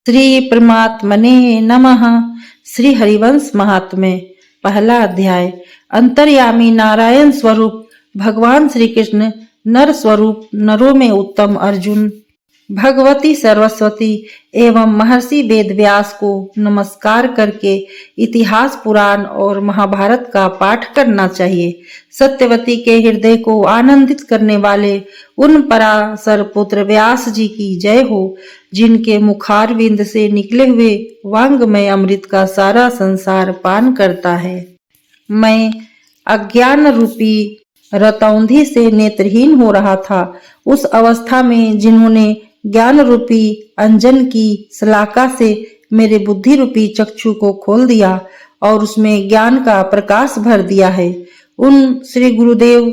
श्री परमात्मने नमः। श्री हरिवंश महात्म्य पहला अध्याय। अंतर्यामी नारायण स्वरूप भगवान श्री कृष्ण नर स्वरूप नरों में उत्तम अर्जुन, भगवती सरस्वती एवं महर्षि वेद व्यास को नमस्कार करके इतिहास पुराण और महाभारत का पाठ करना चाहिए। सत्यवती के हृदय को आनंदित करने वाले उन पराशर पुत्र व्यास जी की जय हो, जिनके मुखारविंद से निकले हुए वांग्मय अमृत का सारा संसार पान करता है। मैं अज्ञान रूपी रतौंधी से नेत्रहीन हो रहा था। उस अवस्था में जिन्होंने ज्ञान रूपी अंजन की शलाका से मेरे बुद्धि रूपी चक्षु को खोल दिया और उसमें ज्ञान का प्रकाश भर दिया है, उन श्री गुरुदेव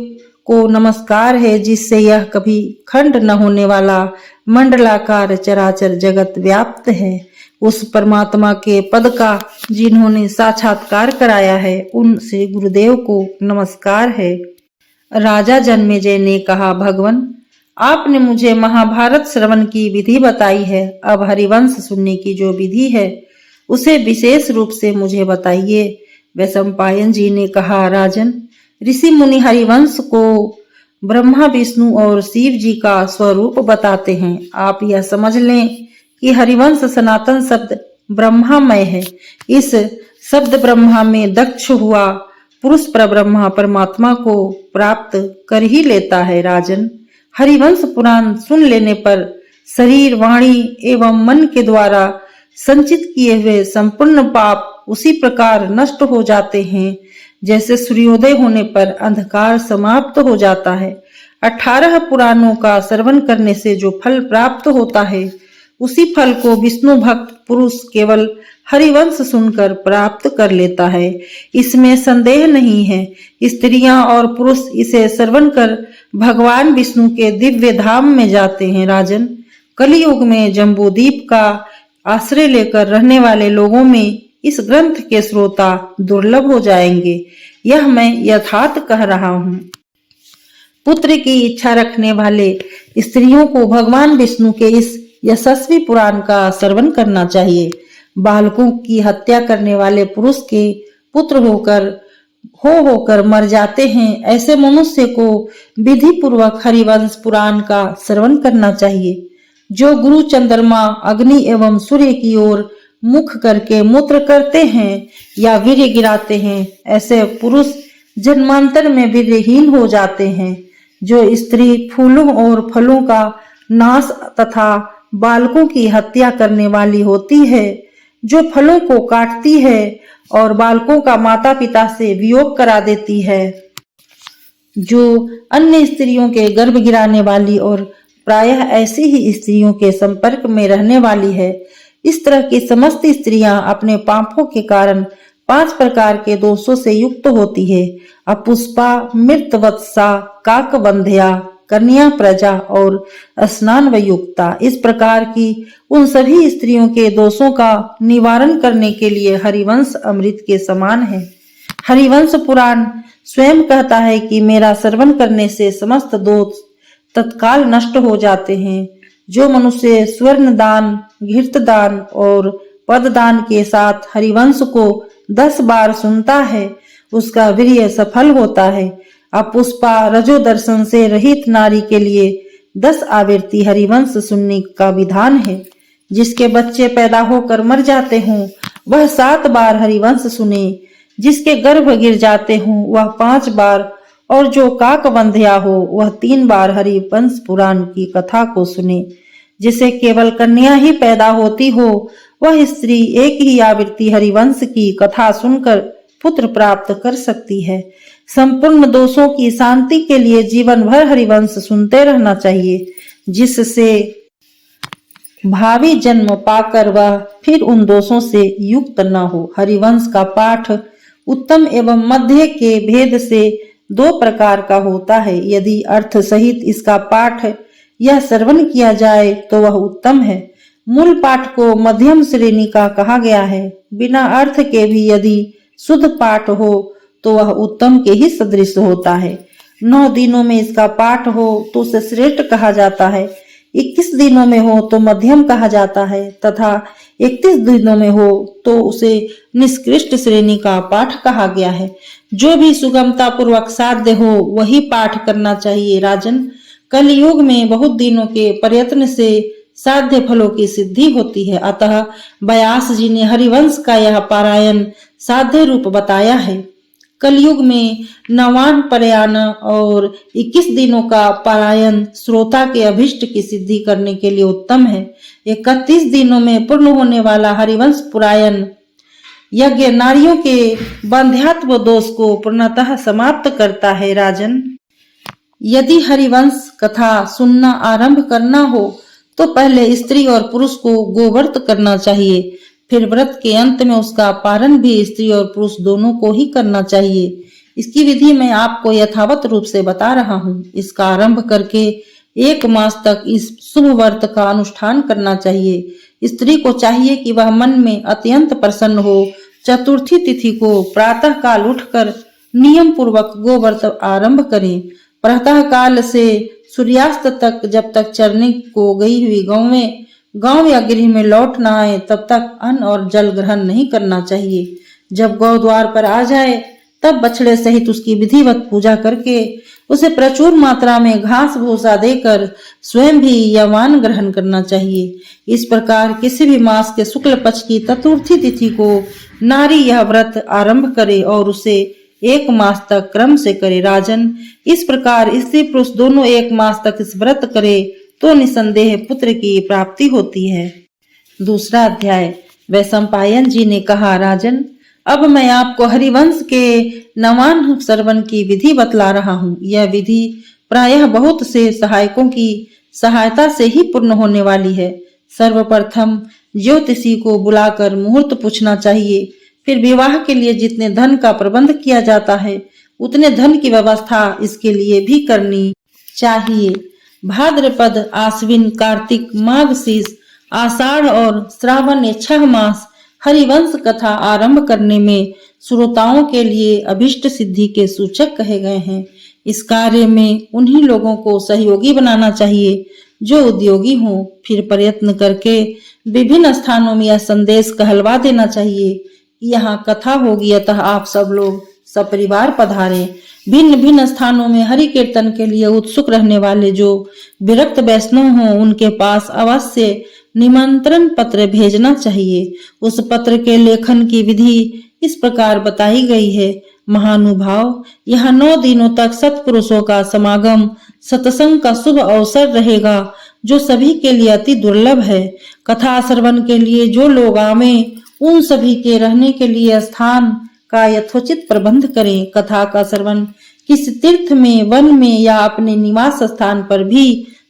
को नमस्कार है, जिससे यह कभी खंड न होने वाला मंडलाकार चराचर जगत व्याप्त है। उस परमात्मा के पद का जिन्होंने साक्षात्कार कराया है, उन श्री गुरुदेव को नमस्कार है। राजा जन्मेजय ने कहा, भगवान, आपने मुझे महाभारत श्रवण की विधि बताई है। अब हरिवंश सुनने की जो विधि है उसे विशेष रूप से मुझे बताइए। वैशंपायन जी ने कहा, राजन, ऋषि मुनि हरिवंश को ब्रह्मा विष्णु और शिव जी का स्वरूप बताते हैं। आप यह समझ लें कि हरिवंश सनातन शब्द ब्रह्मामय है। इस शब्द ब्रह्मा में दक्ष हुआ पुरुष परब्रह्मा परमात्मा को प्राप्त कर ही लेता है। राजन, हरिवंश पुराण सुन लेने पर शरीर, वाणी एवं मन के द्वारा संचित किए हुए संपूर्ण पाप उसी प्रकार नष्ट हो जाते हैं जैसे सूर्योदय होने पर अंधकार समाप्त हो जाता है। 18 पुराणों का श्रवण करने से जो फल प्राप्त होता है, उसी फल को विष्णु भक्त पुरुष केवल हरिवंश सुनकर प्राप्त कर लेता है। इसमें संदेह नहीं है। स्त्रियां और पुरुष इसे श्रवण कर भगवान विष्णु के दिव्य धाम में जाते हैं। राजन, कलियुग में जम्बूद्वीप का आश्रय लेकर रहने वाले लोगों में इस ग्रंथ के श्रोता दुर्लभ हो जाएंगे। यह मैं यथार्थ कह रहा हूँ। पुत्र की इच्छा रखने वाले स्त्रियों को भगवान विष्णु के इस यशस्वी पुराण का श्रवण करना चाहिए। बालकों की हत्या करने वाले पुरुष के पुत्र होकर मर जाते हैं। ऐसे मनुष्य को विधि पूर्वक हरिवंश पुराण का श्रवण करना चाहिए। जो गुरु चंद्रमा, अग्नि एवं सूर्य की ओर मुख करके मूत्र करते हैं या वीर्य गिराते हैं, ऐसे पुरुष जन्मांतर में वीर्यहीन हो जाते हैं। जो स्त्री फूलों और फलों का नाश तथा बालकों की हत्या करने वाली होती है, जो फलों को काटती है और बालकों का माता पिता से वियोग करा देती है, जो अन्य स्त्रियों के गर्भ गिराने वाली और प्रायः ऐसी ही स्त्रियों के संपर्क में रहने वाली है, इस तरह की समस्त स्त्रियां अपने पापों के कारण 5 प्रकार के दोषों से युक्त होती है। अपुष्पा, मृतवत्सा, काकवंध्या, कन्या प्रजा और स्नान वयुक्ता। इस प्रकार की उन सभी स्त्रियों के दोषों का निवारण करने के लिए हरिवंश अमृत के समान है। हरिवंश पुराण स्वयं कहता है कि मेरा श्रवण करने से समस्त दोष तत्काल नष्ट हो जाते हैं। जो मनुष्य स्वर्ण दान, घृत दान और पद दान के साथ हरिवंश को 10 बार सुनता है, उसका वीर्य सफल होता है। अपुष्पा रजो दर्शन से रहित नारी के लिए 10 आवृत्ति हरिवंश सुनने का विधान है। जिसके बच्चे पैदा होकर मर जाते हों, वह 7 बार हरिवंश सुने। जिसके गर्भ गिर जाते हों, वह 5 बार, और जो काकवंध्या हो, वह 3 बार हरिवंश पुराण की कथा को सुने। जिसे केवल कन्या ही पैदा होती हो, वह स्त्री एक ही आवृत्ति हरिवंश की कथा सुनकर पुत्र प्राप्त कर सकती है। संपूर्ण दोषों की शांति के लिए जीवन भर हरिवंश सुनते रहना चाहिए, जिससे भावी जन्म पाकर वह फिर उन दोषों से युक्त न हो। हरिवंश का पाठ उत्तम एवं मध्य के भेद से 2 प्रकार का होता है। यदि अर्थ सहित इसका पाठ यह श्रवण किया जाए तो वह उत्तम है। मूल पाठ को मध्यम श्रेणी का कहा गया है। बिना अर्थ के भी यदि शुद्ध पाठ हो तो वह उत्तम के ही सदृश होता है। 9 दिनों में इसका पाठ हो तो उसे श्रेष्ठ कहा जाता है। 21 दिनों में हो तो मध्यम कहा जाता है तथा 31 दिनों में हो तो उसे निष्कृष्ट श्रेणी का पाठ कहा गया है। जो भी सुगमता पूर्वक साध्य हो वही पाठ करना चाहिए। राजन, कलयुग में बहुत दिनों के प्रयत्न से साध्य फलों की सिद्धि होती है, अतः व्यास जी ने हरिवंश का यह पारायण साध्य रूप बताया है। कलयुग में 9 पारायण और 21 दिनों का पारायण श्रोता के अभिष्ट की सिद्धि करने के लिए उत्तम है। 31 दिनों में पूर्ण होने वाला हरिवंश पारायण यज्ञ नारियों के बंध्यात्व दोष को पूर्णतः समाप्त करता है। राजन, यदि हरिवंश कथा सुनना आरंभ करना हो तो पहले स्त्री और पुरुष को गोव्रत करना चाहिए, फिर व्रत के अंत में उसका पारण भी स्त्री और पुरुष दोनों को ही करना चाहिए। इसकी विधि मैं आपको यथावत रूप से बता रहा हूँ। इसका आरंभ करके 1 मास तक इस शुभ व्रत का अनुष्ठान करना चाहिए। स्त्री को चाहिए कि वह मन में अत्यंत प्रसन्न हो। चतुर्थी तिथि को प्रातः काल उठकर नियम पूर्वक गोव्रत आरंभ करें। प्रातः काल से सूर्यास्त तक जब तक चरने को गई हुई गांव या गृह में लौट न आए तब तक अन्न और जल ग्रहण नहीं करना चाहिए। जब गौ द्वार पर आ जाए तब बछड़े सहित उसकी विधिवत पूजा करके उसे प्रचुर मात्रा में घास भूसा देकर स्वयं भी यवान ग्रहण करना चाहिए। इस प्रकार किसी भी मास के शुक्ल पक्ष की चतुर्थी तिथि को नारी यह व्रत आरंभ करे और उसे 1 मास तक क्रम से करे। राजन, इस प्रकार स्त्री पुरुष दोनों 1 मास तक इस व्रत करे तो निसंदेह पुत्र की प्राप्ति होती है। दूसरा अध्याय। वैशंपायन जी ने कहा, राजन, अब मैं आपको हरिवंश के नवान श्रवण की विधि बतला रहा हूँ। यह विधि प्रायः बहुत से सहायकों की सहायता से ही पूर्ण होने वाली है। सर्वप्रथम ज्योतिषी को बुलाकर मुहूर्त पूछना चाहिए। फिर विवाह के लिए जितने धन का प्रबंध किया जाता है उतने धन की व्यवस्था इसके लिए भी करनी चाहिए। भाद्रपद, आश्विन, कार्तिक, माघ शीष, आषाढ़ और श्रावण ये 6 मास हरिवंश कथा आरंभ करने में श्रोताओं के लिए अभिष्ट सिद्धि के सूचक कहे गए हैं। इस कार्य में उन्हीं लोगों को सहयोगी बनाना चाहिए जो उद्योगी हों। फिर प्रयत्न करके विभिन्न स्थानों में यह संदेश कहलवा देना चाहिए कि यहाँ कथा होगी, अतः आप सब लोग सपरिवार पधारें। भिन्न भिन्न स्थानों में हरि कीर्तन के लिए उत्सुक रहने वाले जो विरक्त वैष्णव हों उनके पास अवश्य निमंत्रण पत्र भेजना चाहिए। उस पत्र के लेखन की विधि इस प्रकार बताई गई है। महानुभाव, यहाँ 9 दिनों तक सत्पुरुषों का समागम सत्संग का शुभ अवसर रहेगा जो सभी के लिए अति दुर्लभ है। कथा श्रवण के लिए जो लोग आवे उन सभी के रहने के लिए स्थान का यथोचित प्रबंध करें। कथा का श्रवण किसी तीर्थ में, वन में या अपने निवास स्थान पर भी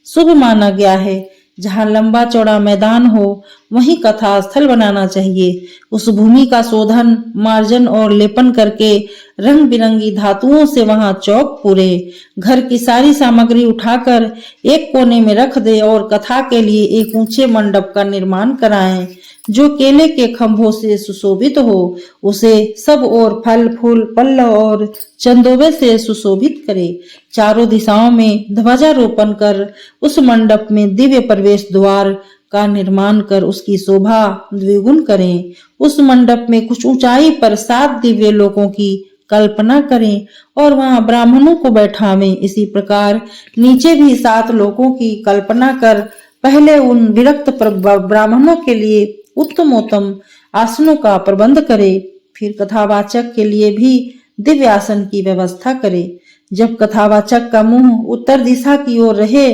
शुभ माना गया है। जहाँ लंबा चौड़ा मैदान हो वहीं कथा स्थल बनाना चाहिए। उस भूमि का शोधन, मार्जन और लेपन करके रंग बिरंगी धातुओं से वहां चौक पूरे। घर की सारी सामग्री उठाकर एक कोने में रख दे और कथा के लिए एक ऊंचे मंडप का निर्माण कराएं जो केले के खंभों से सुशोभित हो। उसे सब ओर फल फूल पल्लव और चंदोबे से सुशोभित करे। चारों दिशाओं में ध्वजारोपण कर उस मंडप में दिव्य प्रवेश द्वार का निर्माण कर उसकी शोभा द्विगुण करें। उस मंडप में कुछ ऊंचाई पर 7 दिव्य लोकों की कल्पना करें और वहां ब्राह्मणों को बैठावें। इसी प्रकार नीचे भी 7 लोकों की कल्पना कर पहले उन विरक्त ब्राह्मणों के लिए उत्तमोत्तम आसनों का प्रबंध करे। फिर कथावाचक के लिए भी दिव्य आसन की व्यवस्था करे। जब कथावाचक का मुंह उत्तर दिशा की ओर रहे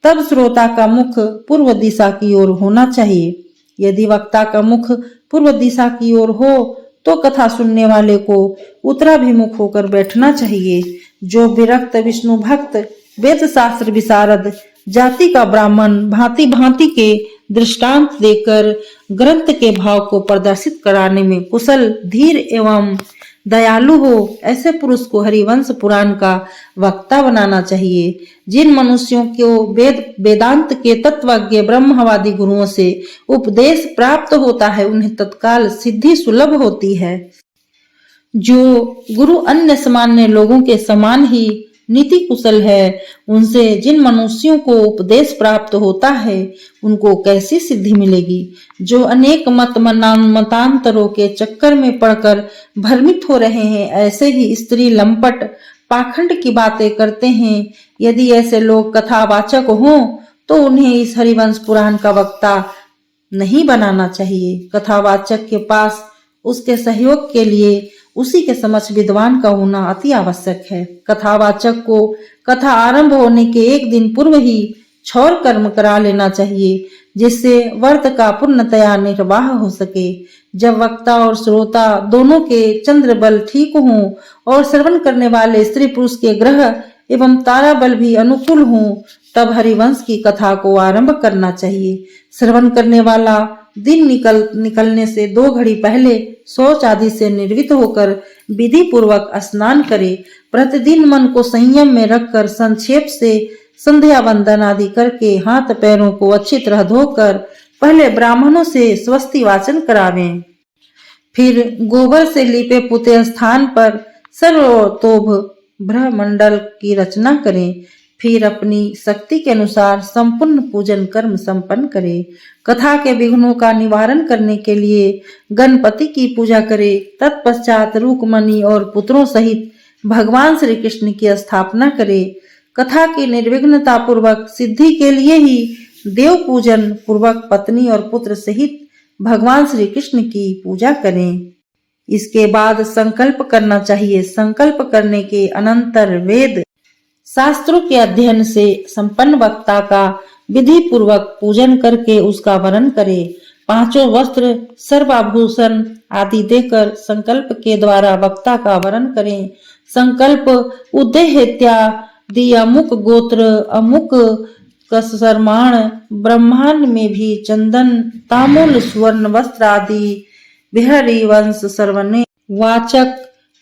तब श्रोता का मुख पूर्व दिशा की ओर होना चाहिए। यदि वक्ता का मुख पूर्व दिशा की ओर हो तो कथा सुनने वाले को उत्तराभिमुख होकर बैठना चाहिए। जो विरक्त विष्णु भक्त, वेद शास्त्र विशारद, जाति का ब्राह्मण भांति भांति के दृष्टांत देकर ग्रंथ के भाव को प्रदर्शित कराने में कुशल, धीर एवं दयालु हो, ऐसे पुरुष को हरिवंश पुराण का वक्ता बनाना चाहिए। जिन मनुष्यों को वेदांत के तत्वज्ञ ब्रह्मवादी गुरुओं से उपदेश प्राप्त होता है उन्हें तत्काल सिद्धि सुलभ होती है। जो गुरु अन्य सामान्य लोगों के समान ही नीति कुशल है, उनसे जिन मनुष्यों को उपदेश प्राप्त होता है उनको कैसी सिद्धि मिलेगी। जो अनेक मतांतरों के चक्कर में पड़कर भ्रमित हो रहे हैं, ऐसे ही स्त्री लंपट पाखंड की बातें करते हैं। यदि ऐसे लोग कथावाचक हों तो उन्हें इस हरिवंश पुराण का वक्ता नहीं बनाना चाहिए। कथावाचक के पास उसके सहयोग के लिए उसी के समक्ष विद्वान का होना अति आवश्यक है। कथावाचक को कथा आरंभ होने के एक दिन पूर्व ही क्षौर कर्म करा लेना चाहिए, जिससे व्रत का पूर्णतया निर्वाह हो सके। जब वक्ता और श्रोता दोनों के चंद्र बल ठीक हों और श्रवण करने वाले स्त्री पुरुष के ग्रह एवं तारा बल भी अनुकूल हों, तब हरिवंश की कथा को आरंभ करना चाहिए। श्रवण करने वाला दिन निकलने से 2 घड़ी पहले शौच आदि से निर्वित होकर विधि पूर्वक स्नान करे। प्रतिदिन मन को संयम में रखकर संक्षेप से संध्या वंदन आदि करके हाथ पैरों को अच्छी तरह धोकर पहले ब्राह्मणों से स्वस्ति वाचन करावें। फिर गोबर से लिपे पुते स्थान पर सर्वतोभ ब्रह्मंडल की रचना करें। फिर अपनी शक्ति के अनुसार संपूर्ण पूजन कर्म संपन्न करें। कथा के विघ्नों का निवारण करने के लिए गणपति की पूजा करें। तत्पश्चात रुक्मणी और पुत्रों सहित भगवान श्री कृष्ण की स्थापना करें। कथा की निर्विघ्नता पूर्वक सिद्धि के लिए ही देव पूजन पूर्वक पत्नी और पुत्र सहित भगवान श्री कृष्ण की पूजा करें। इसके बाद संकल्प करना चाहिए। संकल्प करने के अनंतर वेद शास्त्रों के अध्ययन से संपन्न वक्ता का विधि पूर्वक पूजन करके उसका वरण करे। 5 वस्त्र सर्वाभूषण आदि देकर संकल्प के द्वारा वक्ता का वरण करें। संकल्प उद्देहेत्यादि अमुक गोत्र अमुक कसरमाण ब्रह्मांड में भी चंदन तामूल स्वर्ण वस्त्र आदि बिहारी वंश सर्वने वाचक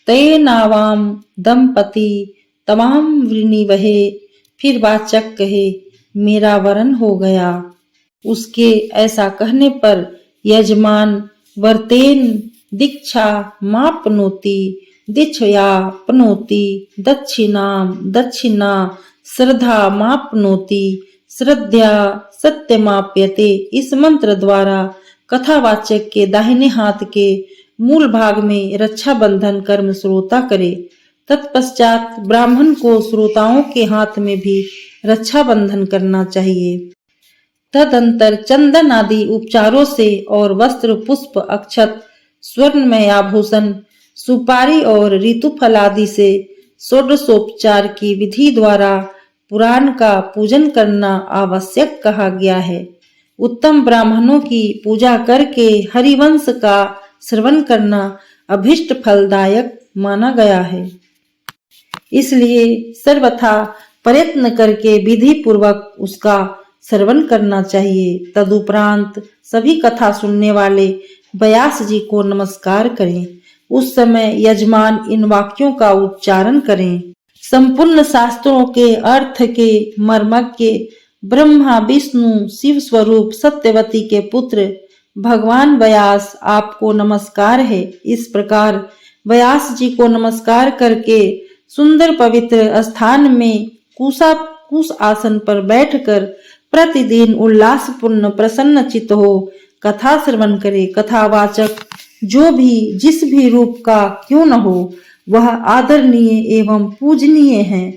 ते नावाम दंपति तमाम वृणी वहे। फिर वाचक कहे मेरा वरण हो गया। उसके ऐसा कहने पर यजमान वर्तेन दीक्षा मापनोति दीक्षया पनोति दक्षिणा श्रद्धा मापनोति श्रद्धा सत्यमाप्यते। इस मंत्र द्वारा कथावाचक के दाहिने हाथ के मूल भाग में रक्षा बंधन कर्म श्रोता करे। तत्पश्चात ब्राह्मण को श्रोताओं के हाथ में भी रक्षा बंधन करना चाहिए। तदंतर चंदन आदि उपचारों से और वस्त्र पुष्प अक्षत स्वर्णमय आभूषण सुपारी और ऋतुफल आदि से षोडशोपचार की विधि द्वारा पुराण का पूजन करना आवश्यक कहा गया है। उत्तम ब्राह्मणों की पूजा करके हरिवंश का श्रवण करना अभिष्ट फलदायक माना गया है। इसलिए सर्वथा प्रयत्न करके विधि पूर्वक उसका श्रवण करना चाहिए। तदुपरांत सभी कथा सुनने वाले व्यास जी को नमस्कार करें। उस समय यजमान इन वाक्यों का उच्चारण करें। संपूर्ण शास्त्रों के अर्थ के मर्मज्ञ ब्रह्मा विष्णु शिव स्वरूप सत्यवती के पुत्र भगवान व्यास आपको नमस्कार है। इस प्रकार व्यास जी को नमस्कार करके सुंदर पवित्र स्थान में कुश आसन पर बैठकर प्रतिदिन उल्लासपूर्ण प्रसन्न चित्त हो कथा श्रवण करे। कथावाचक जो भी जिस भी रूप का क्यों न हो, वह आदरणीय एवं पूजनीय है।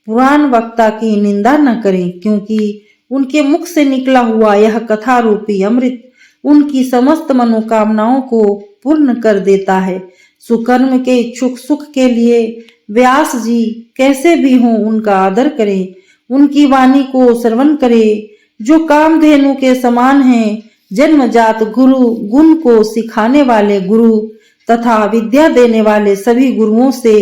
पुराण वक्ता की निंदा न करें, क्योंकि उनके मुख से निकला हुआ यह कथा रूपी अमृत उनकी समस्त मनोकामनाओं को पूर्ण कर देता है। सुकर्म के इच्छुक सुख के लिए व्यास जी कैसे भी हों उनका आदर करें, उनकी वाणी को श्रवण करें जो कामधेनु के समान है। जन्मजात गुरु गुण को सिखाने वाले गुरु तथा विद्या देने वाले सभी गुरुओं से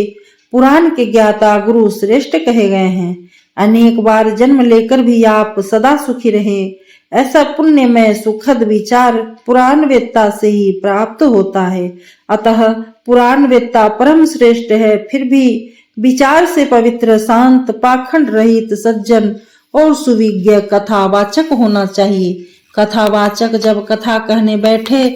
पुराण के ज्ञाता गुरु श्रेष्ठ कहे गए हैं। अनेक बार जन्म लेकर भी आप सदा सुखी रहें, ऐसा पुण्यमय सुखद विचार पुराण वेत्ता से ही प्राप्त होता है। अतः पुराण वेत्ता परम श्रेष्ठ है। फिर भी विचार से पवित्र शांत पाखंड रहित सज्जन और सुविज्ञ कथावाचक होना चाहिए। कथावाचक जब कथा कहने बैठे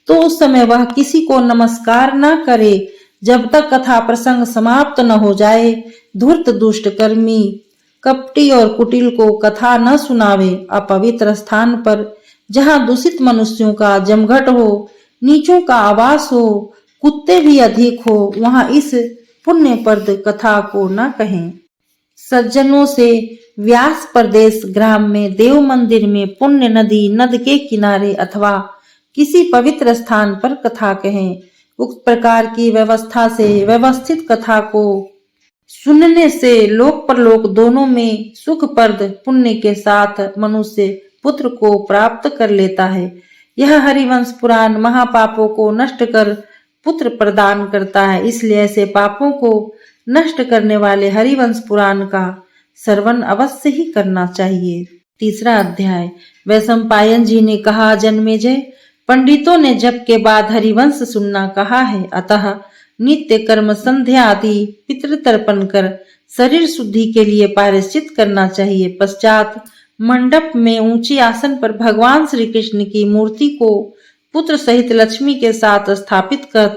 तो उस समय वह किसी को नमस्कार न करे, जब तक कथा प्रसंग समाप्त न हो जाए धूर्त दुष्ट कर्मी कपटी और कुटिल को कथा न सुनावे। अपवित्र स्थान पर जहाँ दूषित मनुष्यों का जमघट हो, नीचों का आवास हो, कुत्ते भी अधिक हो, वहां इस पुण्यप्रद कथा को न कहें। सज्जनों से व्यास प्रदेश ग्राम में देव मंदिर में पुण्य नदी नद के किनारे अथवा किसी पवित्र स्थान पर कथा कहें। उक्त प्रकार की व्यवस्था से व्यवस्थित कथा को सुनने से लोक परलोक दोनों में सुखप्रद पुण्य के साथ मनुष्य पुत्र को प्राप्त कर लेता है। यह हरिवंश पुराण महापापों को नष्ट कर पुत्र प्रदान करता है। इसलिए ऐसे पापों को नष्ट करने वाले हरिवंश पुराण का श्रवण अवश्य ही करना चाहिए। तीसरा अध्याय। वैशंपायन जी ने कहा, जन्मेजय, पंडितों ने जप के बाद हरिवंश सुनना कहा है, अतः नित्य कर्म संध्या आदि पितृतर्पण कर शरीर शुद्धि के लिए प्रायश्चित करना चाहिए। पश्चात मंडप में ऊंची आसन पर भगवान श्री कृष्ण की मूर्ति को पुत्र सहित लक्ष्मी के साथ स्थापित कर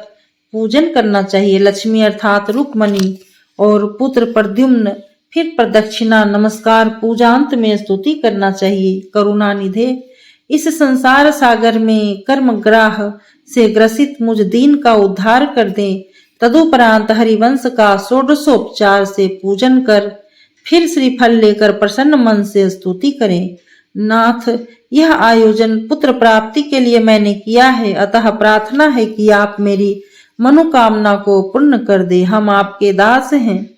पूजन करना चाहिए। लक्ष्मी अर्थात रुक्मणी और पुत्र प्रद्युम्न, फिर प्रदक्षिणा नमस्कार पूजांत में स्तुति करना चाहिए। करुणा निधे, इस संसार सागर में कर्मग्राह से ग्रसित मुझ दीन का उद्धार कर दे। तदुपरांत हरिवंश का षोडशोपचार से पूजन कर फिर श्रीफल लेकर प्रसन्न मन से स्तुति करें। नाथ, यह आयोजन पुत्र प्राप्ति के लिए मैंने किया है, अतः प्रार्थना है कि आप मेरी मनोकामना को पूर्ण कर दे। हम आपके दास हैं।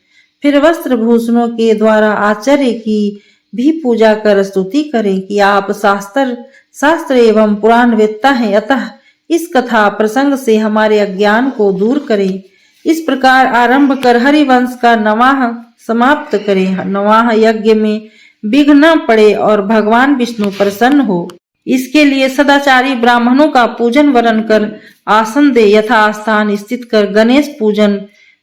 फिर वस्त्र भूषणों के द्वारा आचार्य की भी पूजा कर स्तुति करें कि आप शास्त्र एवं पुराण वेत्ता हैं, अतः इस कथा प्रसंग से हमारे अज्ञान को दूर करें। इस प्रकार आरंभ कर हरिवंश का नवाह समाप्त करें। नवाह यज्ञ में विघ्न न पड़े और भगवान विष्णु प्रसन्न हो, इसके लिए सदाचारी ब्राह्मणों का पूजन वरण कर आसन दे। यथास्थान स्थित कर गणेश पूजन,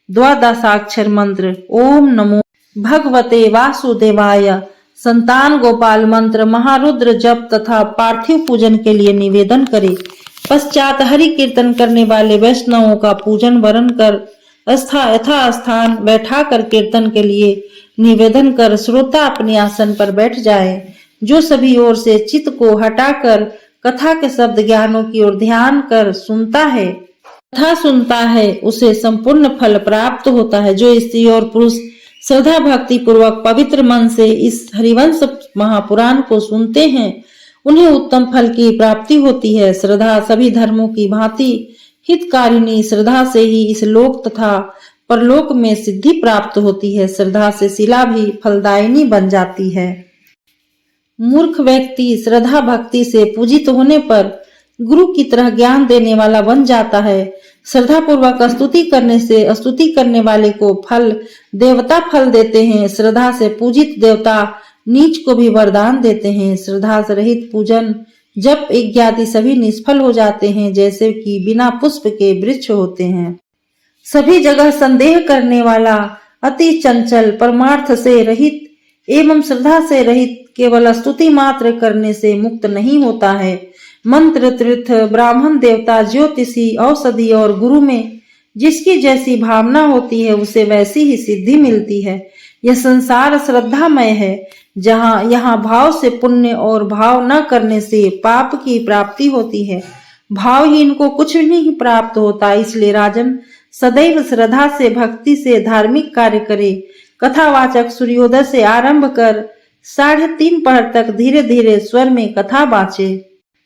द्वादशाक्षर मंत्र ओम नमो भगवते वासुदेवाय, संतान गोपाल मंत्र, महारुद्र जप तथा पार्थिव पूजन के लिए निवेदन करे। पश्चात हरि कीर्तन करने वाले वैष्णवों का पूजन वरण कर यथा स्थान बैठा कर कीर्तन के लिए निवेदन कर श्रोता अपने आसन पर बैठ जाए। जो सभी ओर से चित्त को हटाकर कथा के शब्द ज्ञानों की ओर ध्यान कर सुनता है, कथा सुनता है, उसे संपूर्ण फल प्राप्त होता है। जो स्त्री और पुरुष श्रद्धा भक्ति पूर्वक पवित्र मन से इस हरिवंश महापुराण को सुनते हैं, उन्हें उत्तम फल की प्राप्ति होती है। श्रद्धा सभी धर्मों की भांति हितकारिणी, श्रद्धा से ही इस लोक तथा परलोक में सिद्धि प्राप्त होती है। श्रद्धा से शिला भी फलदायिनी बन जाती है। मूर्ख व्यक्ति श्रद्धा भक्ति से पूजित होने पर गुरु की तरह ज्ञान देने वाला बन जाता है। श्रद्धा पूर्वक स्तुति करने से स्तुति करने वाले को फल देवता फल देते हैं। श्रद्धा से पूजित देवता नीच को भी वरदान देते हैं। श्रद्धा से रहित पूजन जप इत्यादि सभी निष्फल हो जाते हैं, जैसे कि बिना पुष्प के वृक्ष होते हैं। सभी जगह संदेह करने वाला, अति चंचल, परमार्थ से रहित एवं श्रद्धा से रहित केवल स्तुति मात्र करने से मुक्त नहीं होता है। मंत्र, तीर्थ, ब्राह्मण, देवता, ज्योतिषी, औषधि और गुरु में जिसकी जैसी भावना होती है उसे वैसी ही सिद्धि मिलती है। यह संसार श्रद्धामय है, जहाँ यहाँ भाव से पुण्य और भाव न करने से पाप की प्राप्ति होती है। भावहीन को कुछ नहीं प्राप्त होता। इसलिए राजन, सदैव श्रद्धा से भक्ति से धार्मिक कार्य करे। कथावाचक सूर्योदय से आरंभ कर 3:30 पहर तक धीरे धीरे स्वर में कथा बाँचे।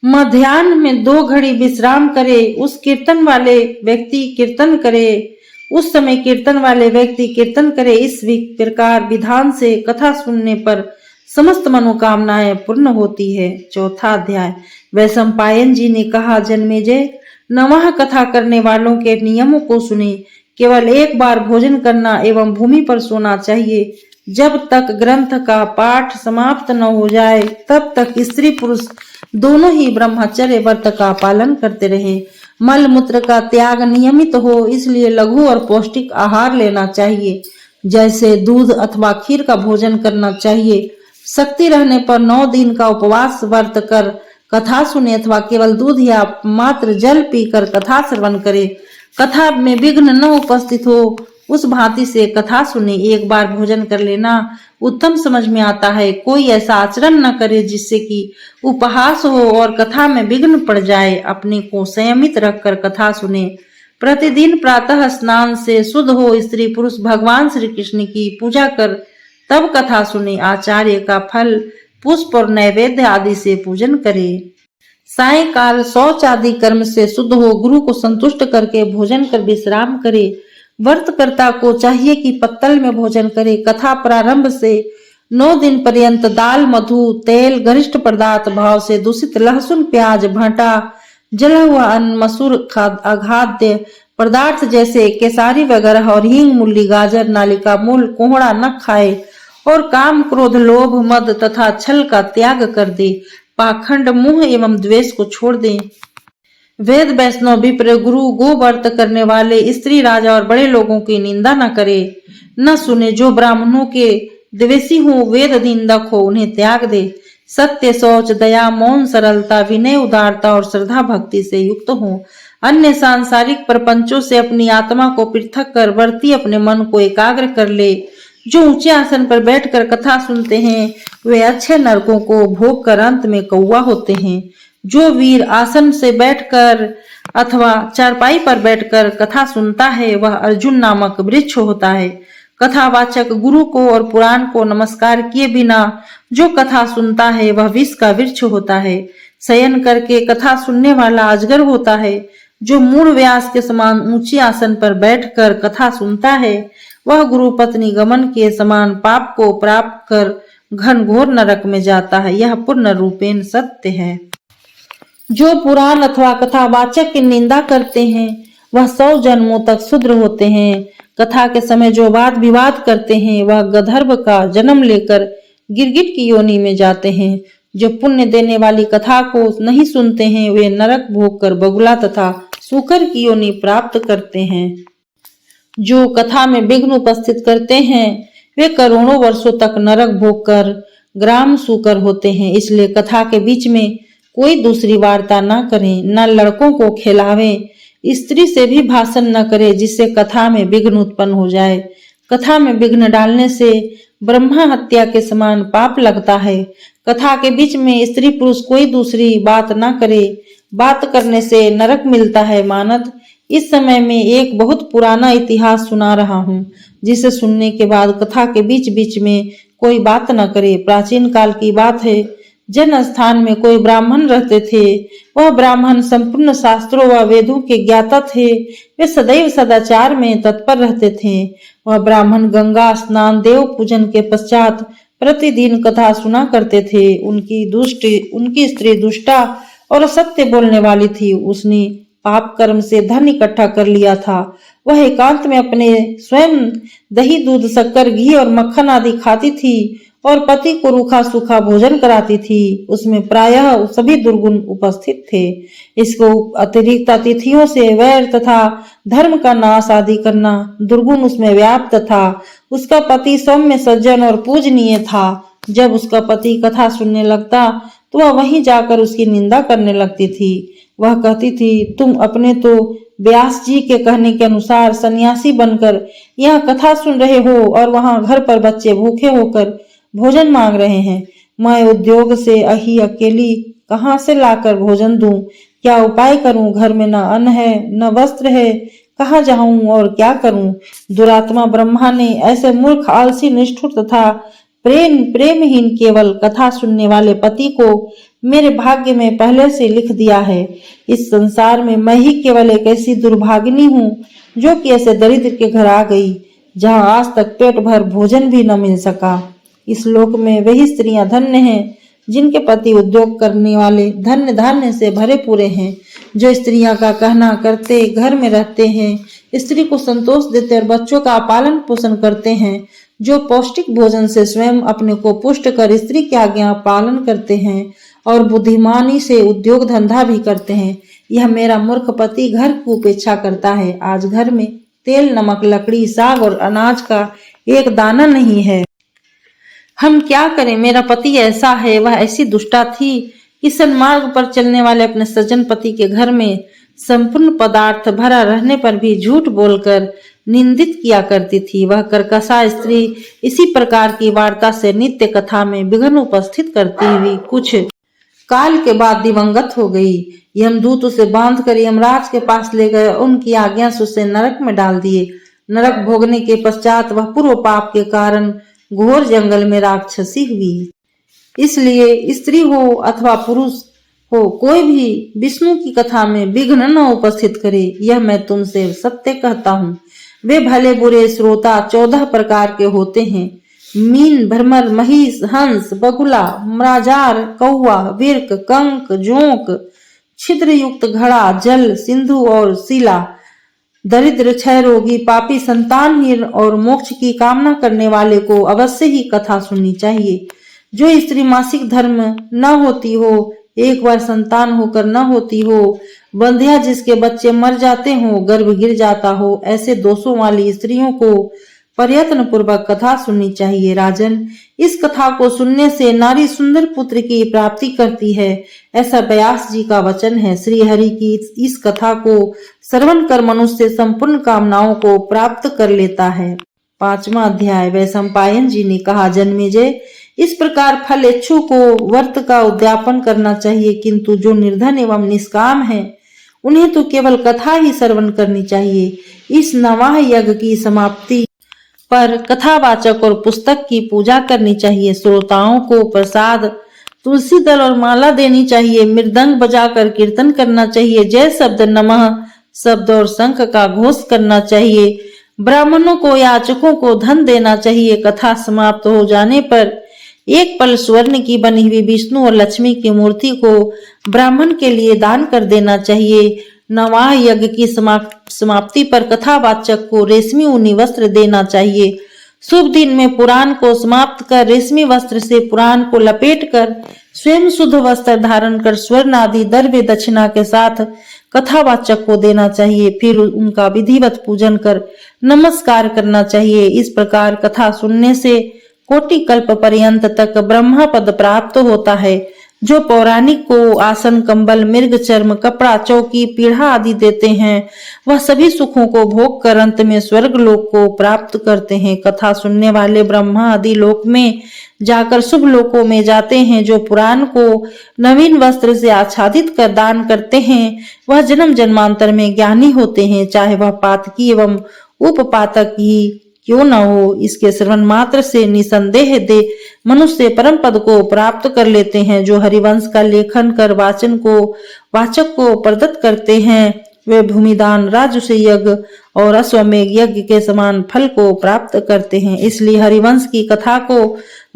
मध्याह्न में 2 घड़ी विश्राम करे। उस कीर्तन वाले व्यक्ति कीर्तन करे, उस समय कीर्तन वाले व्यक्ति कीर्तन करे। इस प्रकार विधान से कथा सुनने पर समस्त मनोकामनाएं पूर्ण होती है। चौथा अध्याय। वैशंपायन जी ने कहा, जन्मेजय, नवाह कथा करने वालों के नियमों को सुने। केवल एक बार भोजन करना एवं भूमि पर सोना चाहिए। जब तक ग्रंथ का पाठ समाप्त न हो जाए तब तक स्त्री पुरुष दोनों ही ब्रह्मचर्य व्रत का पालन करते रहे। मल मूत्र का त्याग नियमित हो, इसलिए लघु और पौष्टिक आहार लेना चाहिए, जैसे दूध अथवा खीर का भोजन करना चाहिए। शक्ति रहने पर 9 दिन का उपवास व्रत कर कथा सुने अथवा केवल दूध या मात्र जल पीकर कथा श्रवण करे। कथा में विघ्न न उपस्थित हो उस भांति से कथा सुने। एक बार भोजन कर लेना उत्तम समझ में आता है। कोई ऐसा आचरण न करे जिससे कि उपहास हो और कथा में विघ्न पड़ जाए। अपने को संयमित रखकर कथा सुने। प्रतिदिन प्रातः स्नान से शुद्ध हो स्त्री पुरुष भगवान श्री कृष्ण की पूजा कर तब कथा सुने। आचार्य का फल पुष्प और नैवेद्य आदि से पूजन करे। सायंकाल शौच आदि कर्म से शुद्ध हो गुरु को संतुष्ट करके भोजन कर विश्राम करे। व्रतकर्ता को चाहिए कि पत्तल में भोजन करे। कथा प्रारंभ से 9 दिन पर्यंत दाल मधु तेल गरिष्ठ पदार्थ भाव से दूषित लहसुन प्याज भाटा जला हुआ अन्न मसूर अखाद्य पदार्थ जैसे केसारी वगैरह और हींग मूली गाजर नालिका मूल कोहड़ा न खाए और काम क्रोध लोभ मद तथा छल का त्याग कर दे। पाखंड मुंह एवं द्वेष को छोड़ दे। वेद वैष्णव विप्र गुरु गो व्रत करने वाले स्त्री राजा और बड़े लोगों की निंदा न करे न सुने। जो ब्राह्मणों के द्वेषी हो वेद निंदक हो उन्हें त्याग दे। सत्य शौच दया मौन सरलता विनय उदारता और श्रद्धा भक्ति से युक्त हो। अन्य सांसारिक प्रपंचों से अपनी आत्मा को पृथक कर वर्ती अपने मन को एकाग्र कर ले। जो ऊंचे आसन पर बैठकर कथा सुनते हैं वे अच्छे नरकों को भोग कर अंत में कौवा होते हैं। जो वीर आसन से बैठकर अथवा चारपाई पर बैठकर कथा सुनता है वह अर्जुन नामक वृक्ष होता है। कथावाचक गुरु को और पुराण को नमस्कार किए बिना जो कथा सुनता है वह विष का वृक्ष होता है। शयन करके कथा सुनने वाला अजगर होता है। जो मूढ़ व्यास के समान ऊंची आसन पर बैठकर कथा सुनता है वह गुरु पत्नी गमन के समान पाप को प्राप्त कर घनघोर नरक में जाता है। यह पूर्ण रूपेण सत्य है। जो पुराण अथवा कथावाचक की निंदा करते हैं वह 100 जन्मों तक शूद्र होते हैं। कथा के समय जो वाद विवाद करते हैं वह गंधर्व का जन्म लेकर गिरगिट की योनि में जाते हैं। जो पुण्य देने वाली कथा को नहीं सुनते हैं वे नरक भोग कर बगुला तथा सूकर की योनि प्राप्त करते हैं। जो कथा में विघ्न उपस्थित करते हैं वे करोड़ों वर्षों तक नरक भोग कर ग्राम सूकर होते हैं। इसलिए कथा के बीच में कोई दूसरी वार्ता न करें, न लड़कों को खिलावें, स्त्री से भी भाषण न करे जिससे कथा में विघ्न उत्पन्न हो जाए। कथा में विघ्न डालने से ब्रह्मा हत्या के समान पाप लगता है। कथा के बीच में स्त्री पुरुष कोई दूसरी बात न करे। बात करने से नरक मिलता है। मानद इस समय में एक बहुत पुराना इतिहास सुना रहा हूँ जिसे सुनने के बाद कथा के बीच बीच में कोई बात न करे। प्राचीन काल की बात है। जन स्थान में कोई ब्राह्मण रहते थे। वह ब्राह्मण संपूर्ण शास्त्रों व वेदों के ज्ञाता थे। वे सदैव सदाचार में तत्पर रहते थे। वह ब्राह्मण गंगा स्नान देव पूजन के पश्चात प्रतिदिन कथा सुना करते थे। उनकी स्त्री दुष्टा और असत्य बोलने वाली थी। उसने पाप कर्म से धन इकट्ठा कर लिया था। वह एकांत में अपने स्वयं दही दूध शक्कर घी और मक्खन आदि खाती थी और पति को रूखा सूखा भोजन कराती थी। उसमें प्रायः सभी दुर्गुण उपस्थित थे। इसको अतिरिक्त अतिथियों से वैर तथा धर्म का नाश आदि करना दुर्गुण उसमें व्याप्त था। उसका पति सौम्य सज्जन और पूजनीय था। जब उसका पति कथा सुनने लगता तो वह वहीं जाकर उसकी निंदा करने लगती थी। वह कहती थी, तुम अपने तो व्यास जी के कहने के अनुसार सन्यासी बनकर यहाँ कथा सुन रहे हो और वहाँ घर पर बच्चे भूखे होकर भोजन मांग रहे हैं। मैं उद्योग से अकेली कहाँ से लाकर भोजन दूं? क्या उपाय करूं? घर में न अन्न है न वस्त्र है। कहाँ जाऊं और क्या करूं? दुरात्मा ब्रह्मा ने ऐसे मूर्ख आलसी निष्ठुर तथा प्रेमहीन केवल कथा सुनने वाले पति को मेरे भाग्य में पहले से लिख दिया है। इस संसार में मैं ही केवल एक ऐसी दुर्भागिनी हूँ जो कि ऐसे दरिद्र के घर आ गई जहाँ आज तक पेट भर भोजन भी न मिल सका। इस लोक में वही स्त्रियां धन्य हैं जिनके पति उद्योग करने वाले धन्य धान्य से भरे पूरे हैं। जो स्त्रियां का कहना करते घर में रहते हैं, स्त्री को संतोष देते और बच्चों का पालन पोषण करते हैं। जो पौष्टिक भोजन से स्वयं अपने को पुष्ट कर स्त्री की आज्ञा पालन करते हैं और बुद्धिमानी से उद्योग धंधा भी करते हैं। यह मेरा मूर्ख पति घर की उपेक्षा करता है। आज घर में तेल नमक लकड़ी साग और अनाज का एक दाना नहीं है। हम क्या करें? मेरा पति ऐसा है। वह ऐसी दुष्टा थी कि सन्मार्ग पर चलने वाले अपने सज्जन पति के घर में संपूर्ण पदार्थ भरा रहने पर भी झूठ बोलकर निंदित किया करती थी। वह कर्कशा स्त्री इसी प्रकार की वार्ता से नित्य कथा में विघ्न उपस्थित करती हुई कुछ काल के बाद दिवंगत हो गई। यमदूत उसे बांधकर यमराज के पास ले गए, उनकी आज्ञा से उसे नरक में डाल दिए। नरक भोगने के पश्चात वह पूर्व पाप के कारण घोर जंगल में राक्षसी हुई। इसलिए स्त्री हो अथवा पुरुष हो, कोई भी विष्णु की कथा में विघ्न न उपस्थित करे, यह मैं तुमसे सत्य कहता हूँ। वे भले बुरे श्रोता 14 प्रकार के होते हैं। मीन, भ्रमर, महिष, हंस, बगुला, म्राजार, कौवा, विर्क, कंक, जोंक, छिद्र युक्त घड़ा, जल, सिंधु और शिला, दरिद्र, क्षय रोगी, पापी, संतानहीन और मोक्ष की कामना करने वाले को अवश्य ही कथा सुननी चाहिए। जो स्त्री मासिक धर्म न होती हो, एक बार संतान होकर न होती हो, बंध्या जिसके बच्चे मर जाते हो, गर्भ गिर जाता हो, ऐसे दोषों वाली स्त्रियों को प्रयत्न पूर्वक कथा सुननी चाहिए। राजन, इस कथा को सुनने से नारी सुंदर पुत्र की प्राप्ति करती है, ऐसा व्यास जी का वचन है। श्री हरि की इस कथा को श्रवण कर मनुष्य संपूर्ण कामनाओं को प्राप्त कर लेता है। 5वां अध्याय। वैशंपायन जी ने कहा, जन्मेजय, इस प्रकार फल इच्छु को व्रत का उद्यापन करना चाहिए, किंतु जो निर्धन एवं निष्काम है उन्हें तो केवल कथा ही श्रवण करनी चाहिए। इस नवाह यज्ञ की समाप्ति पर कथावाचक और पुस्तक की पूजा करनी चाहिए। श्रोताओं को प्रसाद, तुलसी दल और माला देनी चाहिए। मृदंग बजाकर कीर्तन करना चाहिए। जय शब्द, नमः शब्द और शंख का घोष करना चाहिए। ब्राह्मणों को, याचकों को धन देना चाहिए। कथा समाप्त हो जाने पर एक पल स्वर्ण की बनी हुई विष्णु और लक्ष्मी की मूर्ति को ब्राह्मण के लिए दान कर देना चाहिए। नवाह यज्ञ की समाप्ति पर कथावाचक को रेशमी ऊनी वस्त्र देना चाहिए। शुभ दिन में पुराण को समाप्त कर रेशमी वस्त्र से पुराण को लपेटकर स्वयं शुद्ध वस्त्र धारण कर स्वर्ण आदि द्रव्य दक्षिणा के साथ कथावाचक को देना चाहिए। फिर उनका विधिवत पूजन कर नमस्कार करना चाहिए। इस प्रकार कथा सुनने से कोटि कल्प पर्यंत तक ब्रह्मा पद प्राप्त होता है। जो पौराणिक को आसन, कंबल, मृग चर्म, कपड़ा, चौकी, पीढ़ा आदि देते हैं, वह सभी सुखों को भोग कर अंत में स्वर्ग लोक को प्राप्त करते हैं। कथा सुनने वाले ब्रह्मा आदि लोक में जाकर शुभ लोकों में जाते हैं। जो पुराण को नवीन वस्त्र से आच्छादित कर दान करते हैं, वह जन्म जन्मांतर में ज्ञानी होते हैं, चाहे वह पातकी एवं उपपातक ही क्यों न हो। इसके श्रवण मात्र से निसंदेह दे मनुष्य परम पद को प्राप्त कर लेते हैं। जो हरिवंश का लेखन कर वाचक को प्रदत्त करते हैं, वे भूमिदान, राजसूय यज्ञ और अश्वमेघ यज्ञ के समान फल को प्राप्त करते हैं। इसलिए हरिवंश की कथा को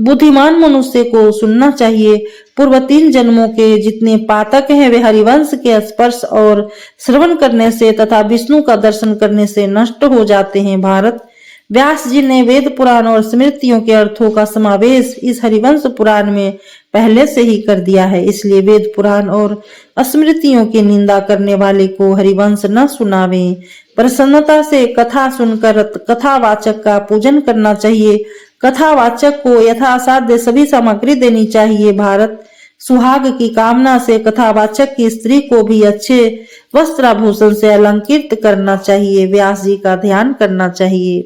बुद्धिमान मनुष्य को सुनना चाहिए। पूर्व 3 जन्मों के जितने पातक हैं, वे हरिवंश के स्पर्श और श्रवण करने से तथा विष्णु का दर्शन करने से नष्ट हो जाते हैं। भारत, व्यास जी ने वेद पुराण और स्मृतियों के अर्थों का समावेश इस हरिवंश पुराण में पहले से ही कर दिया है। इसलिए वेद पुराण और स्मृतियों की निंदा करने वाले को हरिवंश न सुनावें। प्रसन्नता से कथा सुनकर कथावाचक का पूजन करना चाहिए। कथावाचक को यथासाध्य सभी सामग्री देनी चाहिए। भारत, सुहाग की कामना से कथावाचक की स्त्री को भी अच्छे वस्त्राभूषण से अलंकृत करना चाहिए। व्यास जी का ध्यान करना चाहिए।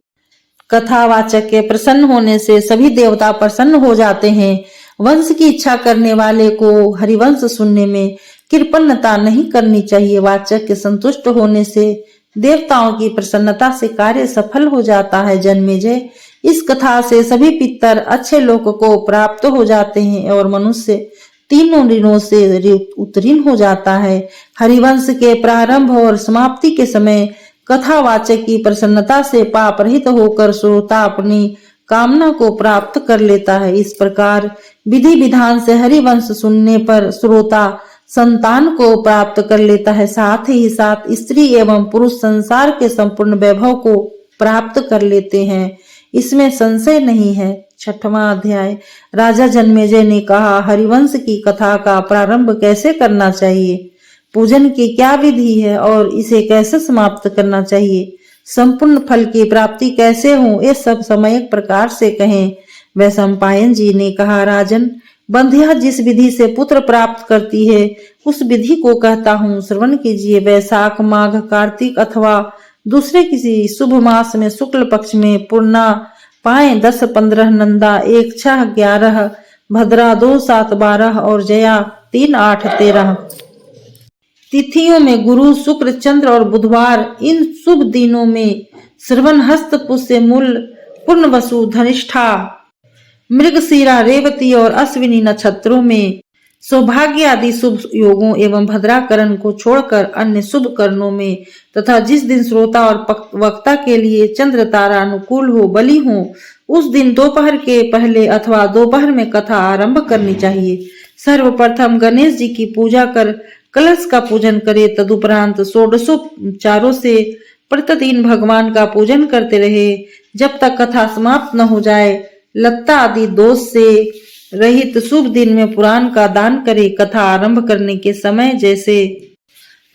कथावाचक के प्रसन्न होने से सभी देवता प्रसन्न हो जाते हैं। वंश की इच्छा करने वाले को हरिवंश सुनने में कृपणता नहीं करनी चाहिए। वाचक के संतुष्ट होने से देवताओं की प्रसन्नता से कार्य सफल हो जाता है। जन्मेजय, इस कथा से सभी पितर अच्छे लोक को प्राप्त हो जाते हैं और मनुष्य तीनों ऋणों से उत्तीर्ण हो जाता है। हरिवंश के प्रारंभ और समाप्ति के समय कथावाचक की प्रसन्नता से पाप रहित होकर श्रोता अपनी कामना को प्राप्त कर लेता है। इस प्रकार विधि विधान से हरिवंश सुनने पर श्रोता संतान को प्राप्त कर लेता है। साथ ही साथ स्त्री एवं पुरुष संसार के संपूर्ण वैभव को प्राप्त कर लेते हैं, इसमें संशय नहीं है। 6वां अध्याय। राजा जन्मेजय ने कहा, हरिवंश की कथा का प्रारंभ कैसे करना चाहिए, पूजन की क्या विधि है और इसे कैसे समाप्त करना चाहिए, संपूर्ण फल की प्राप्ति कैसे हो, ये सब समयक प्रकार से कहें। वैशंपायन जी ने कहा, राजन, बंध्या जिस विधि से पुत्र प्राप्त करती है उस विधि को कहता हूँ, श्रवण कीजिए। वैशाख, माघ, कार्तिक अथवा दूसरे किसी शुभ मास में शुक्ल पक्ष में पूर्णा पाए 10, 15, नंदा 1, 6, 11, भद्रा 2, 7, 12 और जया 3, 8, 13 तिथियों में गुरु, शुक्र, चंद्र और बुधवार, इन शुभ दिनों में श्रवण, हस्त, पुष्य, मूल, पूर्णवसु, धनिष्ठा, मृगशीरा, रेवती और अश्विनी नक्षत्रों में सौभाग्य आदि शुभ योगों एवं भद्राकरण को छोड़कर अन्य शुभ करणों में तथा जिस दिन श्रोता और वक्ता के लिए चंद्र तारा अनुकूल हो, बलि हो, उस दिन दोपहर के पहले अथवा दोपहर में कथा आरंभ करनी चाहिए। सर्वप्रथम गणेश जी की पूजा कर कलश का पूजन करे। तदुपरांत षोडशोपचारों से प्रतिदिन भगवान का पूजन करते रहे जब तक कथा समाप्त न हो जाए। लत्ता आदि दोष से रहित शुभ दिन में पुराण का दान करे। कथा आरंभ करने के समय जैसे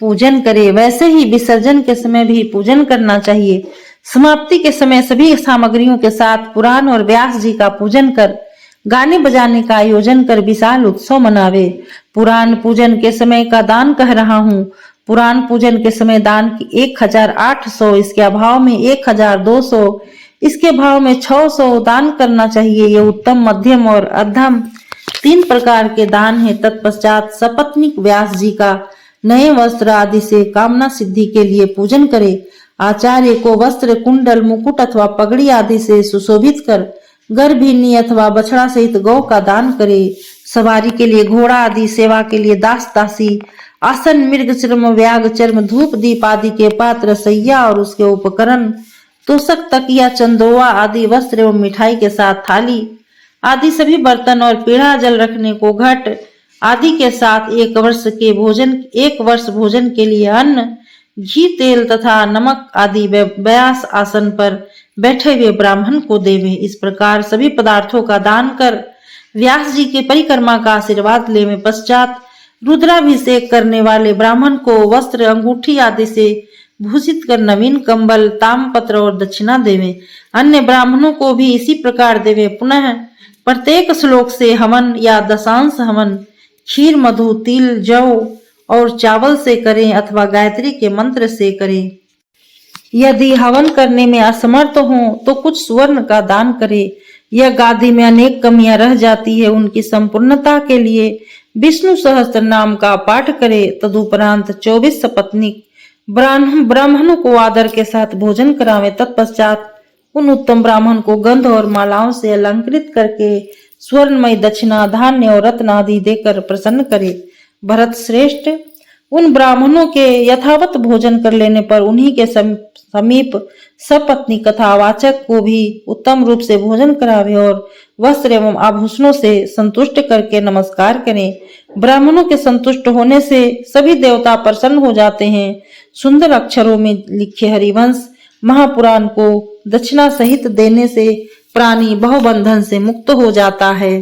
पूजन करे वैसे ही विसर्जन के समय भी पूजन करना चाहिए। समाप्ति के समय सभी सामग्रियों के साथ पुराण और व्यास जी का पूजन कर गाने बजाने का आयोजन कर विशाल उत्सव मनावे। पुराण पूजन के समय का दान कह रहा हूँ। पुराण पूजन के समय दान की 1800, इसके अभाव में 1200, इसके भाव में 600 दान करना चाहिए। ये उत्तम, मध्यम और अधम 3 प्रकार के दान है। तत्पश्चात सपत्नीक व्यास जी का नए वस्त्र आदि से कामना सिद्धि के लिए पूजन करे। आचार्य को वस्त्र, कुंडल, मुकुट अथवा पगड़ी आदि से सुशोभित कर गर्भिणी अथवा बछड़ा सहित गौ का दान करे। सवारी के लिए घोड़ा आदि, सेवा के लिए दास दासी, आसन, मृग चर्म, व्याग चर्म, धूप दीप आदि के पात्र, सैया और उसके उपकरण, तोषक, तकिया, चंदोवा आदि वस्त्र एवं मिठाई के साथ थाली आदि सभी बर्तन और पीढ़ा, जल रखने को घट आदि के साथ 1 वर्ष भोजन के लिए अन्न, घी, तेल तथा नमक आदि व्यास आसन पर बैठे हुए ब्राह्मण को देवे। इस प्रकार सभी पदार्थों का दान कर व्यास जी के परिक्रमा का आशीर्वाद लेवे। पश्चात रुद्राभिषेक करने वाले ब्राह्मण को वस्त्र, अंगूठी आदि से भूषित कर नवीन कंबल, तामपत्र और दक्षिणा देवे। अन्य ब्राह्मणों को भी इसी प्रकार देवे। पुनः प्रत्येक श्लोक से हवन या दशांश हवन खीर, मधु, तिल, जौ और चावल से करें अथवा गायत्री के मंत्र से करें। यदि हवन करने में असमर्थ हो तो कुछ स्वर्ण का दान करे। यह गादी में अनेक कमियां रह जाती है, उनकी संपूर्णता के लिए विष्णु सहस्त्र नाम का पाठ करे। तदुपरांत 24 सपत्नीक ब्राह्मणों को आदर के साथ भोजन करावे। तत्पश्चात उन उत्तम ब्राह्मण को गंध और मालाओं से अलंकृत करके स्वर्णमय दक्षिणा, धान्य और रत्न आदि देकर प्रसन्न करे। भरत श्रेष्ठ, उन ब्राह्मणों के यथावत भोजन कर लेने पर उन्हीं के समीप सपत्नी कथावाचक को भी उत्तम रूप से भोजन करावे और वस्त्र एवं आभूषणों से संतुष्ट करके नमस्कार करें। ब्राह्मणों के संतुष्ट होने से सभी देवता प्रसन्न हो जाते हैं। सुंदर अक्षरों में लिखे हरिवंश महापुराण को दक्षिणा सहित देने से प्राणी बहुबंधन से मुक्त हो जाता है।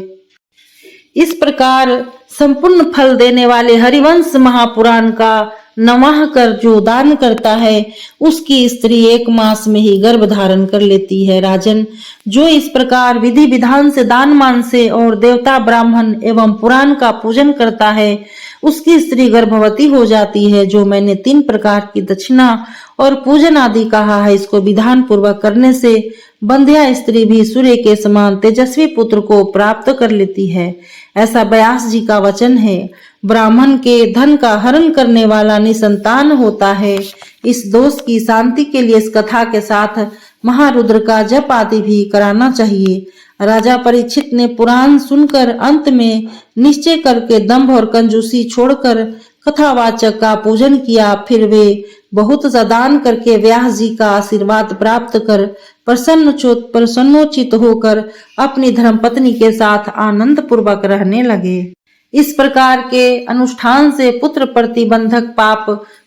इस प्रकार संपूर्ण फल देने वाले हरिवंश महापुराण का नवाह कर जो दान करता है उसकी स्त्री 1 मास में ही गर्भ धारण कर लेती है। राजन, जो इस प्रकार विधि विधान से दान मान से और देवता, ब्राह्मण एवं पुराण का पूजन करता है उसकी स्त्री गर्भवती हो जाती है। जो मैंने 3 प्रकार की दक्षिणा और पूजन आदि कहा है, इसको विधान पूर्वक करने से बंध्या स्त्री भी सूर्य के समान तेजस्वी पुत्र को प्राप्त कर लेती है। ऐसा व्यास जी का वचन है। ब्राह्मण के धन का हरण करने वाला निसंतान होता है। इस दोष की शांति के लिए इस कथा के साथ महारुद्र का जप आदि भी कराना चाहिए। राजा परीक्षित ने पुराण सुनकर अंत में निश्चय करके दंभ और कंजूसी छोड़कर कथावाचक का पूजन किया। फिर वे बहुत सा दान करके व्यास जी का आशीर्वाद प्राप्त कर प्रसन्नोचित होकर अपनी धर्मपत्नी के साथ आनंद पूर्वक रहने लगे। इस प्रकार के अनुष्ठान से पुत्र प्रतिबंधक पाप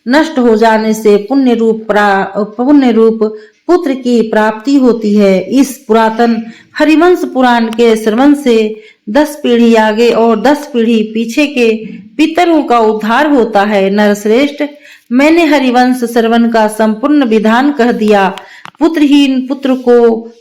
नष्ट हो जाने से पुण्य रूप पुत्र की प्राप्ति होती है। इस पुरातन हरिवंश पुराण के श्रवण से 10 पीढ़ी आगे और 10 पीढ़ी पीछे के पितरों का उद्धार होता है। नरश्रेष्ठ, मैंने हरिवंश श्रवण का संपूर्ण विधान कह दिया। पुत्रहीन पुत्र को,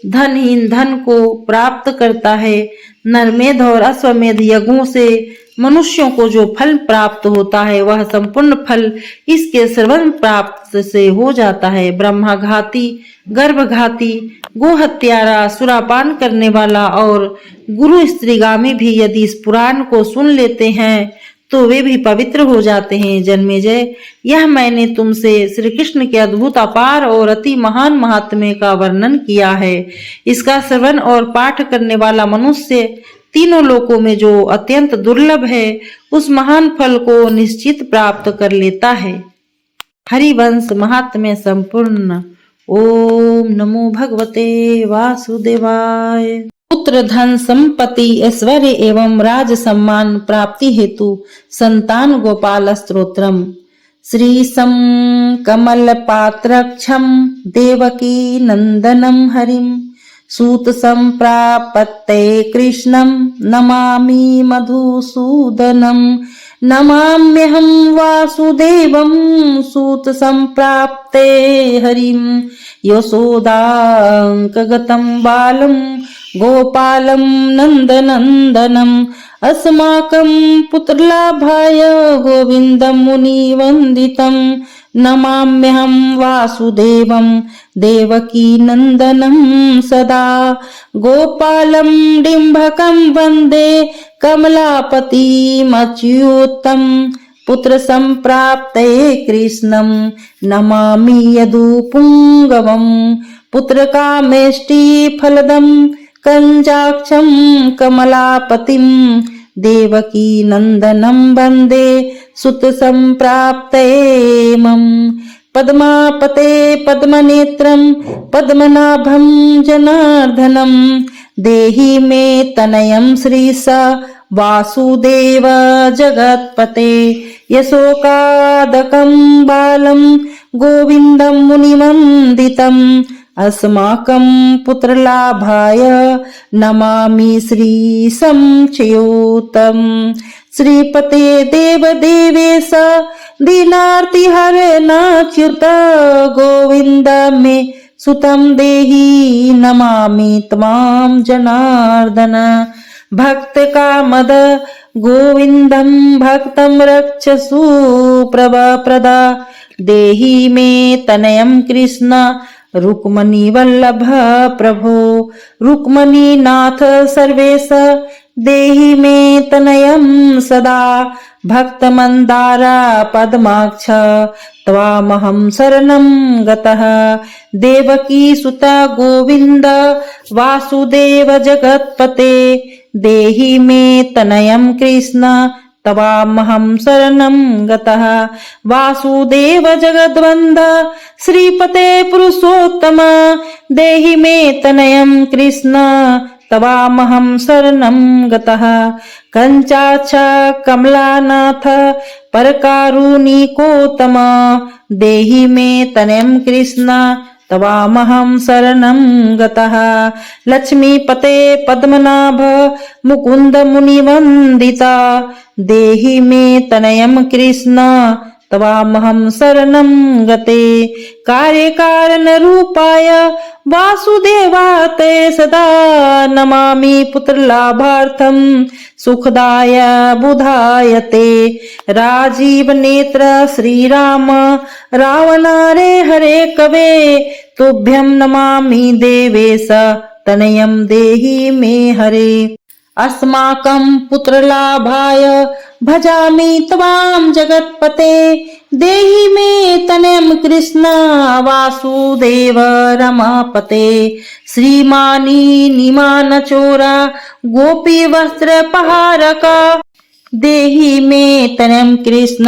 धनहीन धन को प्राप्त करता है। नरमेध और अश्वमेध यज्ञों से मनुष्यों को जो फल प्राप्त होता है वह संपूर्ण फल इसके श्रवण प्राप्त से हो जाता है। ब्रह्माघाती, गर्भघाती, गोहत्यारा, सुरापान करने वाला और गुरु स्त्रीगामी भी यदि इस पुराण को सुन लेते हैं तो वे भी पवित्र हो जाते हैं। जन्मेजय, यह मैंने तुमसे श्री कृष्ण के अद्भुत, अपार और अति महान महात्म्य का वर्णन किया है। इसका श्रवण और पाठ करने वाला मनुष्य तीनों लोकों में जो अत्यंत दुर्लभ है उस महान फल को निश्चित प्राप्त कर लेता है। हरिवंश महात्म्य संपूर्ण। ओम नमो भगवते वासुदेवाय। पुत्र, धन, संपत्ति, ऐश्वर्य एवं राज सम्मान प्राप्ति हेतु संतान गोपाल स्तोत्रम। श्री सम कमल पात्रक्षम देवकी नंदनम हरिम सूत संप्रापत्ते कृष्णं नमामि मधुसूदनम। नमाम्यहं वासुदेवं सूत संप्राप्ते हरिं यशोदाङ्कगतं बालं गोपालं नन्दनन्दनम् अस्माकं पुत्रलाभाय गोविन्दं मुनिवन्दितं। नमाम्यहं वासुदेवं देवकी नन्दनं सदा गोपालं डिम्भकं वन्दे कमलापतिमच्युतं। पुत्र संप्राप्ते कृष्णं नमामि यदुपुङ्गवं। पुत्र कामेष्टि फलदं कंजाक्षं कमलापतिं देवकी नंदनं वन्दे सुत संप्राप्ते मम। पद्मापते पद्मनेत्रं पद्मनाभं जनार्दनं देहि मे तनयं श्रीश वासुदेव जगत्पते। यशोकादकं बालं गोविन्दं मुनिवन्दितम् अस्माकं पुत्रलाभाय नमामि श्रीशं श्रीपते देवदेवेश दीनार्तिहरनाच्युत गोविन्द मे सुतं देहि नमामि त्वां जनार्दन। भक्त कामद गोविन्दं भक्तं रक्षसु प्रभप्रदा देहि मे तनयं कृष्ण रुक्मणी वल्लभ प्रभो। रुक्मणीनाथ सर्वेश देहि मे तनयं सदा भक्त मंदार पद्माक्ष त्वामहं शरणं गतः। देवकी सुत गोविन्द वासुदेव जगत्पते देहि मे तनयं कृष्ण तवामहं शरणं गतः। वासुदेव जगद्वन्द श्रीपते पुरुषोत्तम देहि मे तनयं कृष्ण तवामहं शरणं गतः। कंचाक्ष कमलानाथ परकारुणिकोत्तम देहि मे तनयं कृष्ण तवामहं शरणं गतः। लक्ष्मीपते पद्मनाभ मुकुन्द मुनिवन्दिता देहि मे तनयं कृष्ण तवामहं शरणं गते। कार्यकारण रूपाय वासुदेवाते सदा नमामि पुत्रलाभार्थं सुखदाय बुधायते। राजीव नेत्र श्रीराम रावणारे हरे कवे तुभ्यं नमामि देवेश तनयं देहि मे हरे। अस्माकं पुत्रलाभाय भजामि त्वां जगत्पते देहि मे तनयं कृष्ण वासुदेव रमापते। श्रीमानी निमान चोरा गोपी वस्त्र पहारका देहि मे तनयं कृष्ण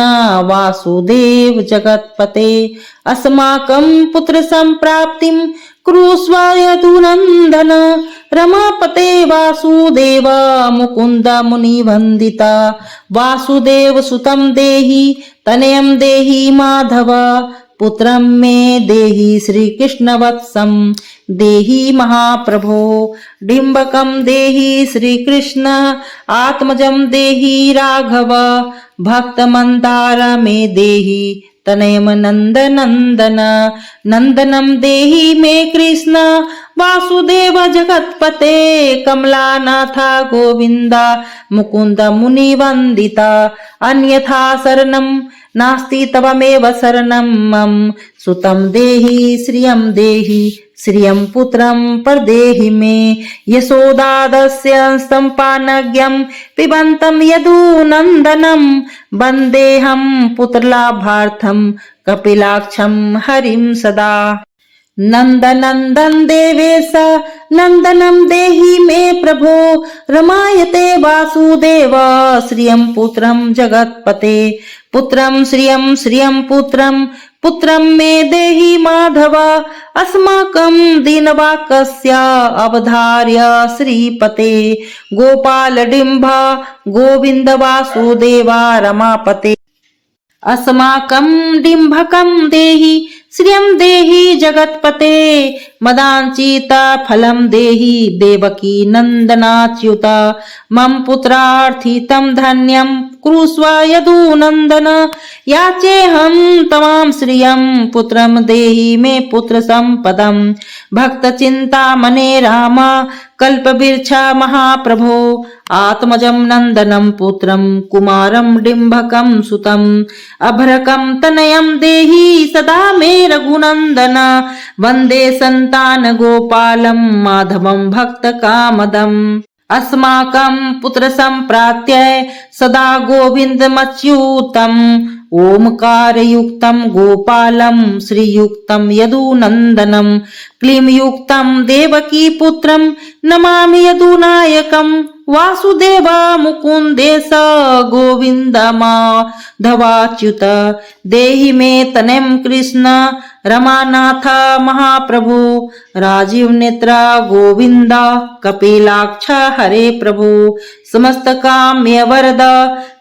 वासुदेव जगत्पते। अस्माकं पुत्र संप्राप्तिं कुरुष्व यदुनन्दन। रमापते वासुदेव मुकुन्द मुनिवन्दिता। वासुदेव सुतं देहि तनयं देहि माधव। पुत्रं मे देहि श्रीकृष्णवत्सं देहि महाप्रभो। डिम्बकं देहि श्रीकृष्ण आत्मजं देहि राघव। भक्तमन्दार मे देहि तनयम नंद नंदन। नंदनम देहि मे कृष्ण वासुदेव जगत्पते। कमलानाथा गोविंदा मुकुंद मुनि वंदिता। अन्यथा शरणं नास्ति तवमेव शरणं मम। सुतं देहि श्रियं देहि श्रियं पुत्रं परदेहि मे। यशोदादस्य स्तम्पानज्ञं पिबन्तं यदुनन्दनं। वन्देऽहं पुत्रलाभार्थं कपिलाक्षं हरिं सदा। नंदनंदन देवेश नंदनम देहि मे प्रभो। रमायते वासुदेव श्रियं पुत्रं जगत्पते। पुत्रं श्रियं श्रियं पुत्रं पुत्रं मे देहि माधव। अस्माकं दीनवाक्स्य अवधार्य श्रीपते। गोपाल डिंभा गोविंद वासुदेवा रमापते। अस्माकं डिंभकं देहि श्रियं देहि जगत्पते। मदांचित फलं देहि देवकी नंदनाच्युत। मम पुत्रार्थितं धन्यं कुरुष्व यदुनन्दन। याचेऽहं तवां श्रियं पुत्रं देहि मे पुत्र संपदम्। भक्त चिंतामणे राम कल्पवृक्ष महाप्रभो। आत्मजं नंदनं पुत्रं कुमारं डिंभकं सुतम्। अभ्रकं तनयं देहि सदा मे रघुनंदन। वंदे संतान गोपालं माधवं भक्त कामदम्। अस्माकं पुत्र संप्राप्त्य सदा गोविन्दमच्युतम्। ओमकारयुक्तं गोपालं श्रीयुक्तं यदुनन्दनं। क्लीमयुक्तं देवकी पुत्रं नमामि यदुनायकम्। वासुदेव मुकुन्देश गोविन्द माधवाच्युत। देहि मे तनयं कृष्ण रमानाथ महाप्रभु। राजीव नेत्र गोविंद कपिलाक्ष हरे प्रभु। समस्त काम्य वरद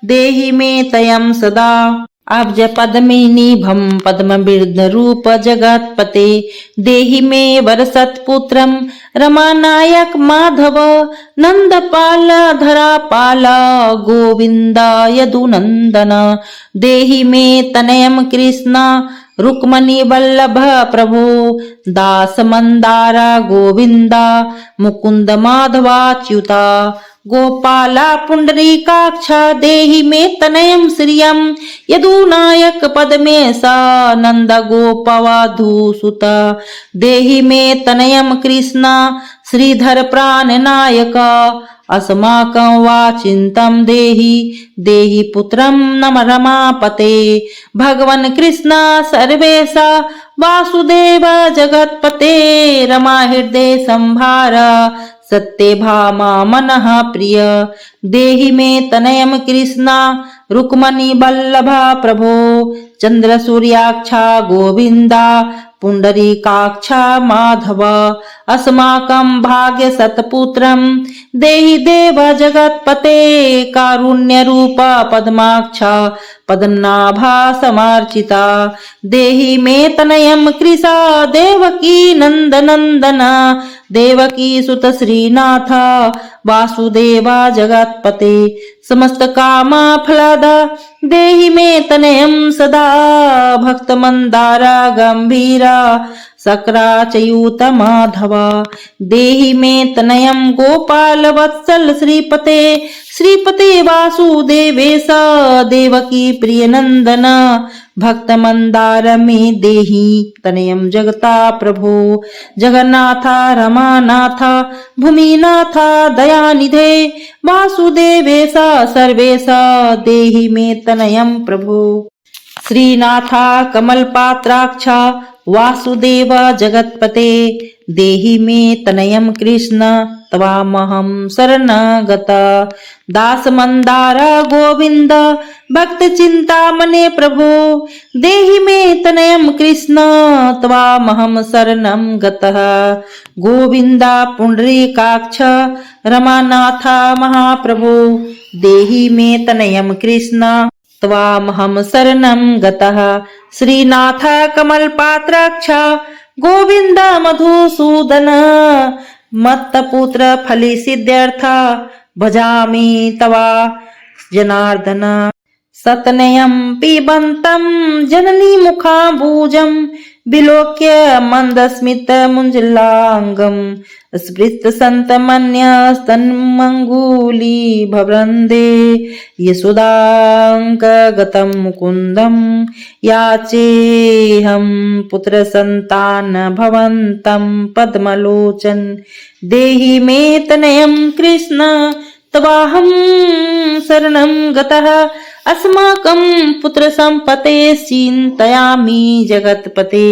देहि मे तयं सदा। अब्ज पद्मिनीभं पद्म बिर्द रूप जगत्पते। देहि मे वरसत्पुत्रं रमानायक माधव। नंदपाल धरापाल गोविंद यदुनंदन। देहि मे तनयं कृष्ण रुक्मणी वल्लभ प्रभु। दास मंदारा गोविंदा मुकुंद माधवाच्युता। गोपाला पुंडरीकाक्ष देहि मे तनयं श्रियं यदुनायक पद्मेश नंद गोपवधूसुत। देहि मे तनयं कृष्ण श्रीधर प्राणनायक। अस्माकं वाचिन्तं देहि देहि पुत्रं नम रमापते। भगवन् कृष्ण सर्वेश वासुदेव जगत्पते। रमा हृदय संभार सत्यभामा मनः प्रिय। देहि मे तनयं कृष्ण रुक्मणी वल्लभ प्रभो। चंद्र सूर्याक्षा गोविंदा पुंडरीकाक्ष माधव। अस्माकं भाग्य सत्पुत्रं देहि देव जगत्पते। कारुण्य रूप पद्माक्ष पद्मनाभा समार्चिता। देहि मे तनयं कृष देवकी नंदनंदन। देवकी सुत श्रीनाथ वासुदेवा जगत्पते। समस्त कामा फलद देहि मे तनयं सदा। भक्त मंदारा गंभीरा सक्राचयूत माधव। देहि मे तनयं गोपाल वत्सल श्रीपते। श्रीपते वासुदेवेश देवकी प्रिय नंदन। भक्त मंदार में देहि तनयं जगता प्रभो। जगन्नाथ रमानाथ भूमिनाथ दयानिधे। वासुदेवेश सर्वेश देहि मे तनयं प्रभो। श्रीनाथ कमलपात्राक्ष वासुदेव जगत्पते। देहि मे तनयं कृष्ण त्वामहं शरणगत। दास मंदार गोविंद भक्त चिंतामणे प्रभो। देहि मे तनयं कृष्ण त्वामहं शरणं गतः। गोविंद पुंडरीकाक्ष रमानाथ महाप्रभो। देहि मे तनयं कृष्ण त्वामहं शरणं गतः। श्रीनाथ कमलपात्राक्ष गोविंद मधुसूदन। मत्तपुत्र फली सिद्ध्यर्थ भजामि तवा जनार्दन। सतनयं पिबन्तं जननी मुखाम्बुजं विलोक्य मन्दस्मितमुञ्जलाङ्गम् स्मृतसन्तमन्यस्तन्मङ्गूलीभवृन्दे यशोदाङ्कगतं मुकुन्दं याचेऽहं पुत्रसन्तान भवन्तं पद्मलोचन देहि मे तनयं कृष्ण तवाहं शरणं गतः अस्माकं पुत्रसम्पते चिन्तयामि जगत्पते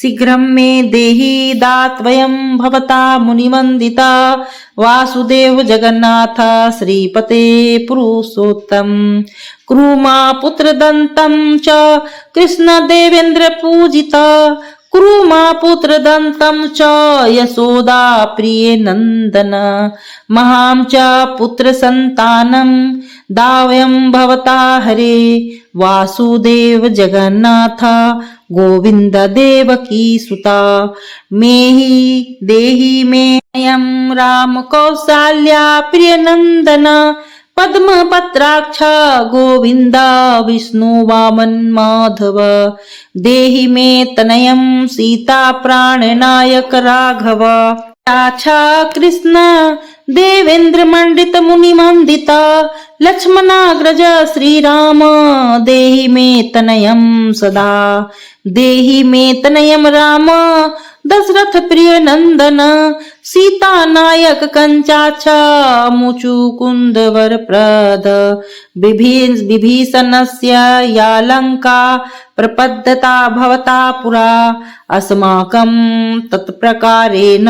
शीघ्रं मे देहि दात्वयं भवता मुनिवन्दिता वासुदेव जगन्नाथ श्रीपते पुरुषोत्तम कुरुमा पुत्रदन्तं च कृष्णदेवेन्द्र पूजिता कुरुमा पुत्रदन्तं च यशोदा प्रिये नन्दन महां च पुत्रसन्तानं दावयं भवता हरे वासुदेव जगन्नाथ गोविन्द देवकी सुता मेहि देहि मे यं राम कौसल्या प्रियनन्दन पद्मपत्राक्ष गोविन्द विष्णु वामन माधव देहि मे तनयं सीता प्राणनायक राघव अच्छा कृष्ण देवेन्द्र मंडित मुनि मंदिता लक्ष्मणाग्रज श्रीराम देहि मे तनयं सदा देहि मे तनयं राम दशरथ प्रिय नंदन सीता नायक कंचाचा मुचुकुंद वरप्रद विभीषणस्य या लंका प्रपद्यता भवता पुरा अस्माकं तत्प्रकारेण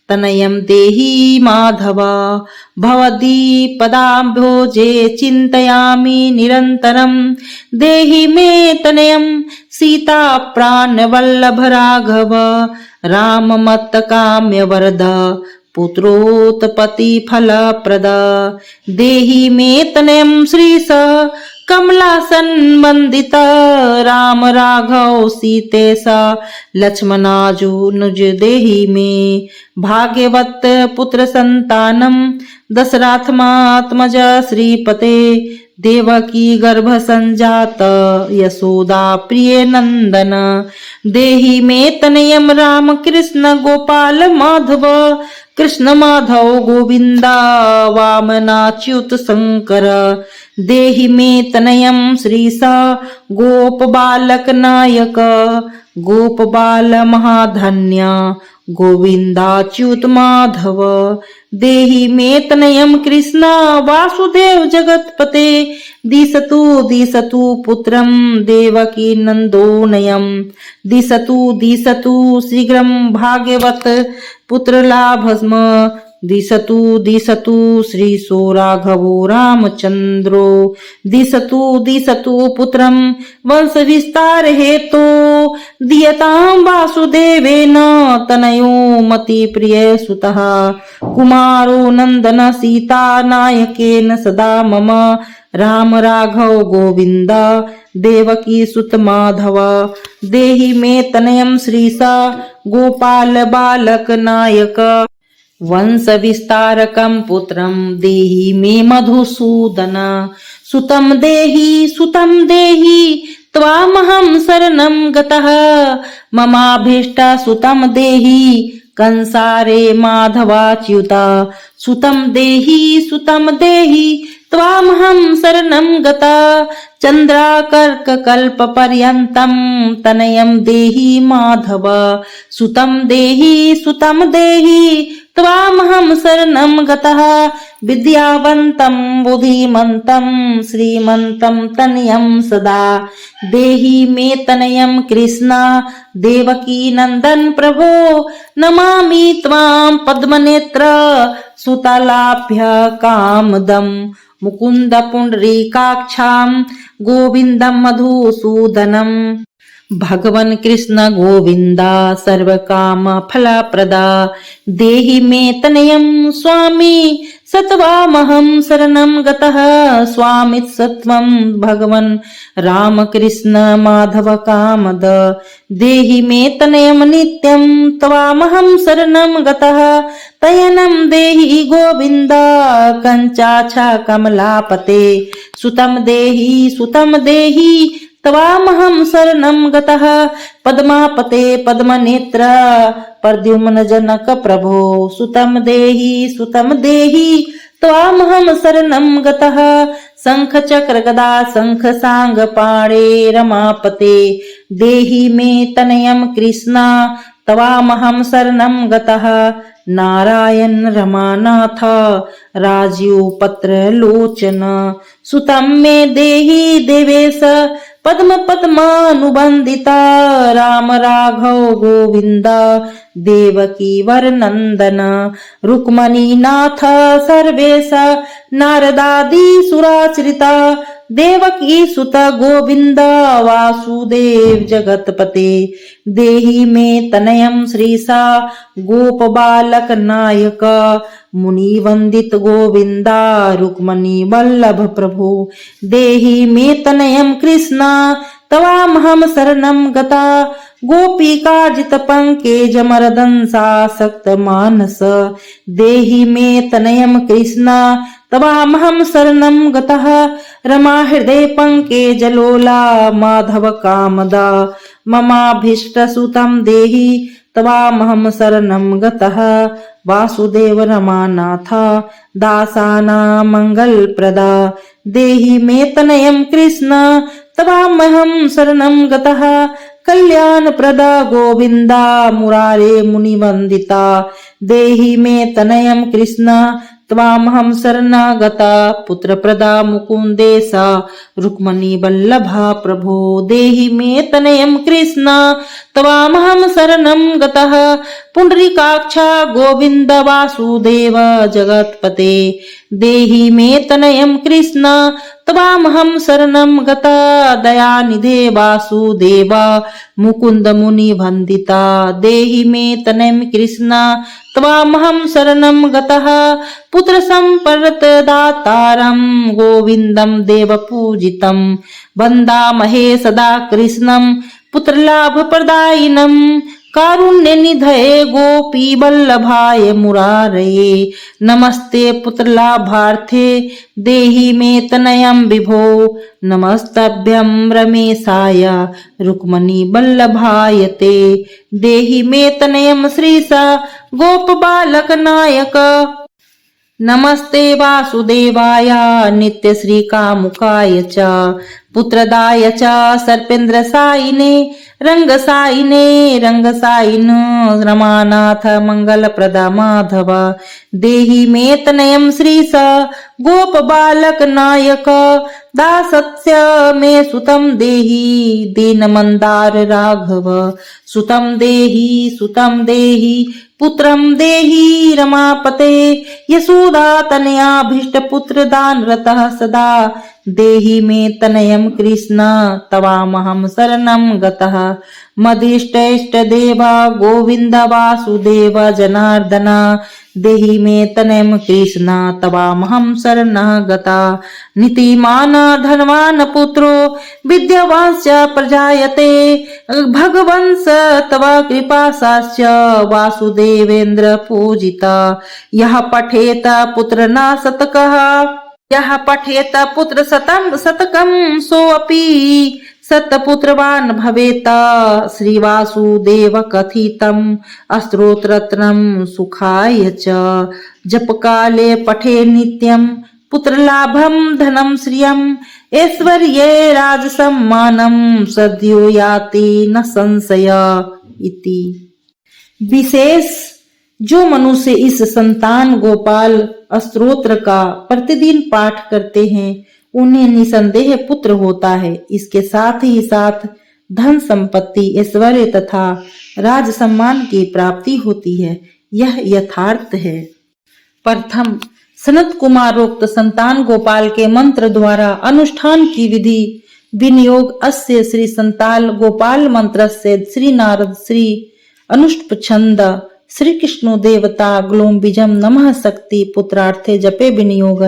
तनयं देहि माधव भवदीपदाम्भोजे चिन्तयामि निरन्तरं देहि मे तनयं सीता प्राणवल्लभ राघव राममत्तकाम्यवरद पुत्रोत्पत्ति फलप्रद देहि मे तनयं श्रीश कमलासन वंदित राम राघव सीतेश लक्ष्मणाजुनुज देहि मे भाग्यवत पुत्र संतानम दशरथमात्मज श्रीपते देवकी गर्भ संजात यशोदा प्रिय नंदन देहि मे तनयं राम कृष्ण गोपाल माधव कृष्ण माधव गोविंदा वामनाच्युत शंकर देहि मे तनयं श्रीसा गोप बालक नायक गोप बाल महाधन्य गोविंदाच्युत माधव देहि मे तनयं कृष्ण वासुदेव जगत्पते दिशतु दिशतु पुत्रं देवकी नंदोनयं दिशतु दिशतु शीघ्रं भाग्यवत पुत्रलाभस्म दिशतु दिशतु श्रीशो राघवो रामचन्द्रो दिशतु दिशतु पुत्रं वंशविस्तार हेतो दीयतां वासुदेवेन तनयो मतिप्रिय सुतः कुमारो नन्दन सीता नायकेन सदा मम राम राघव गोविन्द देवकी सुत माधव देहि मे तनयं श्रीशा गोपाल बालक नायक वंश विस्तारकं पुत्रं देहि मे मधुसूदन सुतं देहि त्वामहं शरणं गतः ममाभीष्ट सुतं देहि कंसारे माधवाच्युता सुतं देहि त्वामहं शरणं गता चन्द्राकर्ककल्पपर्यन्तं तनयं देहि माधव सुतं देहि त्वामहं शरणं गतः विद्यावन्तं बुद्धिमन्तं श्रीमन्तं तनयं सदा देहि मे तनयं कृष्ण देवकी नन्दन प्रभो नमामि त्वां पद्मनेत्र सुतलाभ्य कामदं मुकुन्द पुण्डरीकाक्षां गोविन्दं मधुसूदनम् भगवन् कृष्ण गोविन्दा सर्वकाम फलप्रदा देहि मे तनयं स्वामी सत्वामहं शरणं गतः स्वामित् सत्वं भगवन् रामकृष्ण माधव कामद देहि मे तनयं नित्यं त्वामहं शरणं गतः तयनं देहि गोविन्द कञ्चाक्षा कमलापते सुतं देहि तवामहं शरणं गतः पद्मापते पद्मनेत्र प्रद्युम्न जनक प्रभो सुतं देहि त्वामहं शरणं गतः शंख चक्र गदा शंख सांग पाणे रमापते देहि मे तनयं कृष्ण तवामहं शरणं गतः नारायण रमानाथ राजीव पत्र लोचन सुतं मे देहि देवेश पद्म पद्मानुबंदिता राम राघव गोविंद देवकी वरनंदन रुक्मणी नाथ सर्वेश नारदादि सुराश्रिता देवकी सुत गोविंद वासुदेव जगतपते देहि मे तनयं श्रीसा गोप बालक नायक मुनि वंदित गोविंदा रुक्मणी वल्लभ प्रभु देहि मे तनयं कृष्ण तवामहं शरणं गता गोपिकाजित पंकेज मरदंसासक्त मानस देहि मे तनयं कृष्ण तवामहं शरणं गतः रमा हृदय पंकेज लोला माधव कामदा ममाभीष्ट सुतं देहि तवामहं शरणं गतः वासुदेव रमानाथ दासानां मंगलप्रदा देहि मे तनयं कृष्ण तवामहं शरणं गतः कल्याण प्रदा गोविंदा मुरारे मुनिवंदिता देहि मे तनयं कृष्ण त्वामहं शरणागता पुत्र प्रदा मुकुंदेशा रुक्मणी वल्लभा प्रभो देहि मे तनयं कृष्ण त्वामहं शरणं गतः पुंडरीकाक्षा गोविंद वासुदेव जगत्पते देहि मे तनयं कृष्ण त्वामहं शरणं गता दयानिधे वासुदेव मुकुंद मुनि वंदिता देहि मे तनयं कृष्ण त्वामहं शरणं गतः पुत्र संपरत दातारं गोविंदं देव पूजितं वन्दामहे सदा कृष्णं पुत्रलाभ प्रदायिनं कारुण्य निधये गोपी वल्लभाय मुरारये नमस्ते पुत्रलाभार्थे देहि मे तनयं विभो नमस्तभ्यं रमेशाय रुक्मणी वल्लभाय ते देहि मे तनयं श्रीसा गोप बालक नायक नमस्ते वासुदेवाय नित्य श्री कामुकाय च पुत्रदाय च सर्पेन्द्र साइने रंगसाइन रमानाथ मंगल प्रदा माधव देहि मे तनयं श्रीस गोप बालक नायक दासत्य मे सुतं देहि दीन मंदार राघव सुतं देहि पुत्रं देहि रमापते यशोदा तनयाभीष्ट पुत्र दान रतः सदा देहि मे तनयं कृष्ण तवामहं शरणं गतः मदिष्ट देवा गोविंद वासुदेव जनार्दन देहि मे तनयं कृष्ण तवामहं शरणः गता नीतिमान धनवान पुत्रो विद्यावांश्च प्रजायते भगवंस तव कृपासाश्च वासुदेवेन्द्र पूजिता यः पठेत पुत्र न शतकः यः पठेत पुत्र शतकं सोऽपि सत्पुत्रवान् भवेत श्रीवासुदेव कथितम् स्तोत्ररत्नं सुखाय च जपकाले पठे नित्यं पुत्रलाभं धनं श्रियम् ऐश्वर्ये राजसम्मानं सद्यो याति न संशय इति। विशेष जो मनुष्य इस संतान गोपाल स्तोत्र का प्रतिदिन पाठ करते हैं उन्हें निसंदेह पुत्र होता है। इसके साथ ही साथ धन संपत्ति ऐश्वर्य तथा राज सम्मान की प्राप्ति होती है। यह यथार्थ है। प्रथम सनत कुमारोक्त संतान गोपाल के मंत्र द्वारा अनुष्ठान की विधि विनियोग अस्य श्री संताल गोपाल मंत्र से श्री नारद श्री अनुष्टुप छंद श्री कृष्णो देवता ग्लोम बीजम नमः शक्ति पुत्रार्थे जपे विनियोग।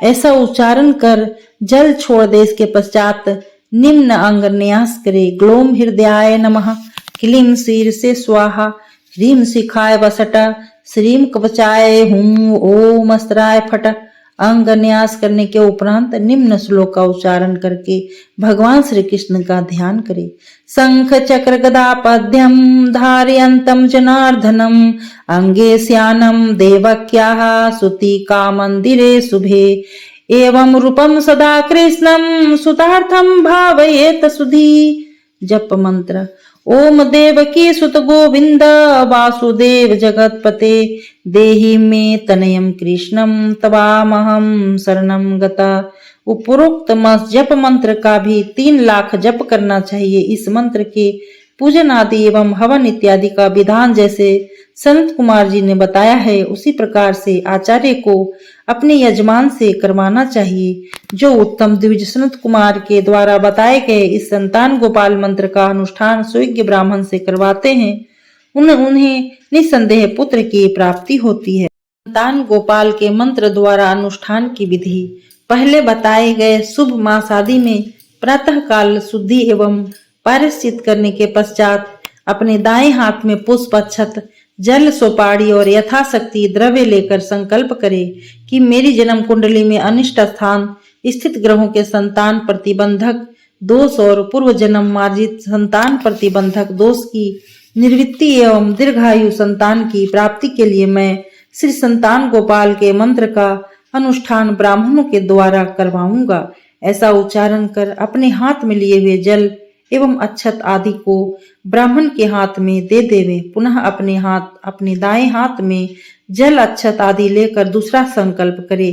ऐसा उच्चारण कर जल छोड़ दे। इसके पश्चात निम्न अंग न्यास करे। ग्लोम हृदयाय नमः, क्लीम शीर से स्वाहा, ह्रीम शिखाय वसट, श्रीम कवचाय हूं, ओम अस्त्राय फट। अंग न्यास करने के उपरांत निम्न श्लोक का उच्चारण करके भगवान श्री कृष्ण का ध्यान करें। शंख चक्र गदा पद्यम धारयन्तम जनार्दनम, अंगे स्यानम देवक्याः सुतिका मंदिरे शुभे, एवं रूपम सदा कृष्णम सुतार्थम भावयेत सुधी। जप मंत्र। ओम देवकी सुत गोविंद वासुदेव जगतपते, देहि मे तनयम कृष्णम तवामहं शरणं गता। उपरोक्त जप मंत्र का भी 3 लाख जप करना चाहिए। इस मंत्र के पूजन आदि एवं हवन इत्यादि का विधान जैसे संत कुमार जी ने बताया है, उसी प्रकार से आचार्य को अपने यजमान से करवाना चाहिए। जो उत्तम द्विज संत कुमार के द्वारा बताए गए इस संतान गोपाल मंत्र का अनुष्ठान सुयोग्य ब्राह्मण से करवाते हैं, उन्हें निसंदेह पुत्र की प्राप्ति होती है। संतान गोपाल के मंत्र द्वारा अनुष्ठान की विधि। पहले बताए गए शुभ मास आदि में प्रातः काल शुद्धि एवं पारिश्चित करने के पश्चात अपने दाएं हाथ में पुष्प, अक्षत, जल, सुपारी और यथाशक्ति द्रव्य लेकर संकल्प करे कि मेरी जन्म कुंडली में अनिष्ट स्थान स्थित ग्रहों के संतान प्रतिबंधक दोष और पूर्व जन्म मार्जित संतान प्रतिबंधक दोष की निवृत्ति एवं दीर्घायु संतान की प्राप्ति के लिए मैं श्री संतान गोपाल के मंत्र का अनुष्ठान ब्राह्मणों के द्वारा करवाऊंगा। ऐसा उच्चारण कर अपने हाथ में लिए हुए जल एवं अक्षत आदि को ब्राह्मण के हाथ में दे देवे। पुनः अपने दाएं हाथ में जल, अक्षत आदि लेकर दूसरा संकल्प करे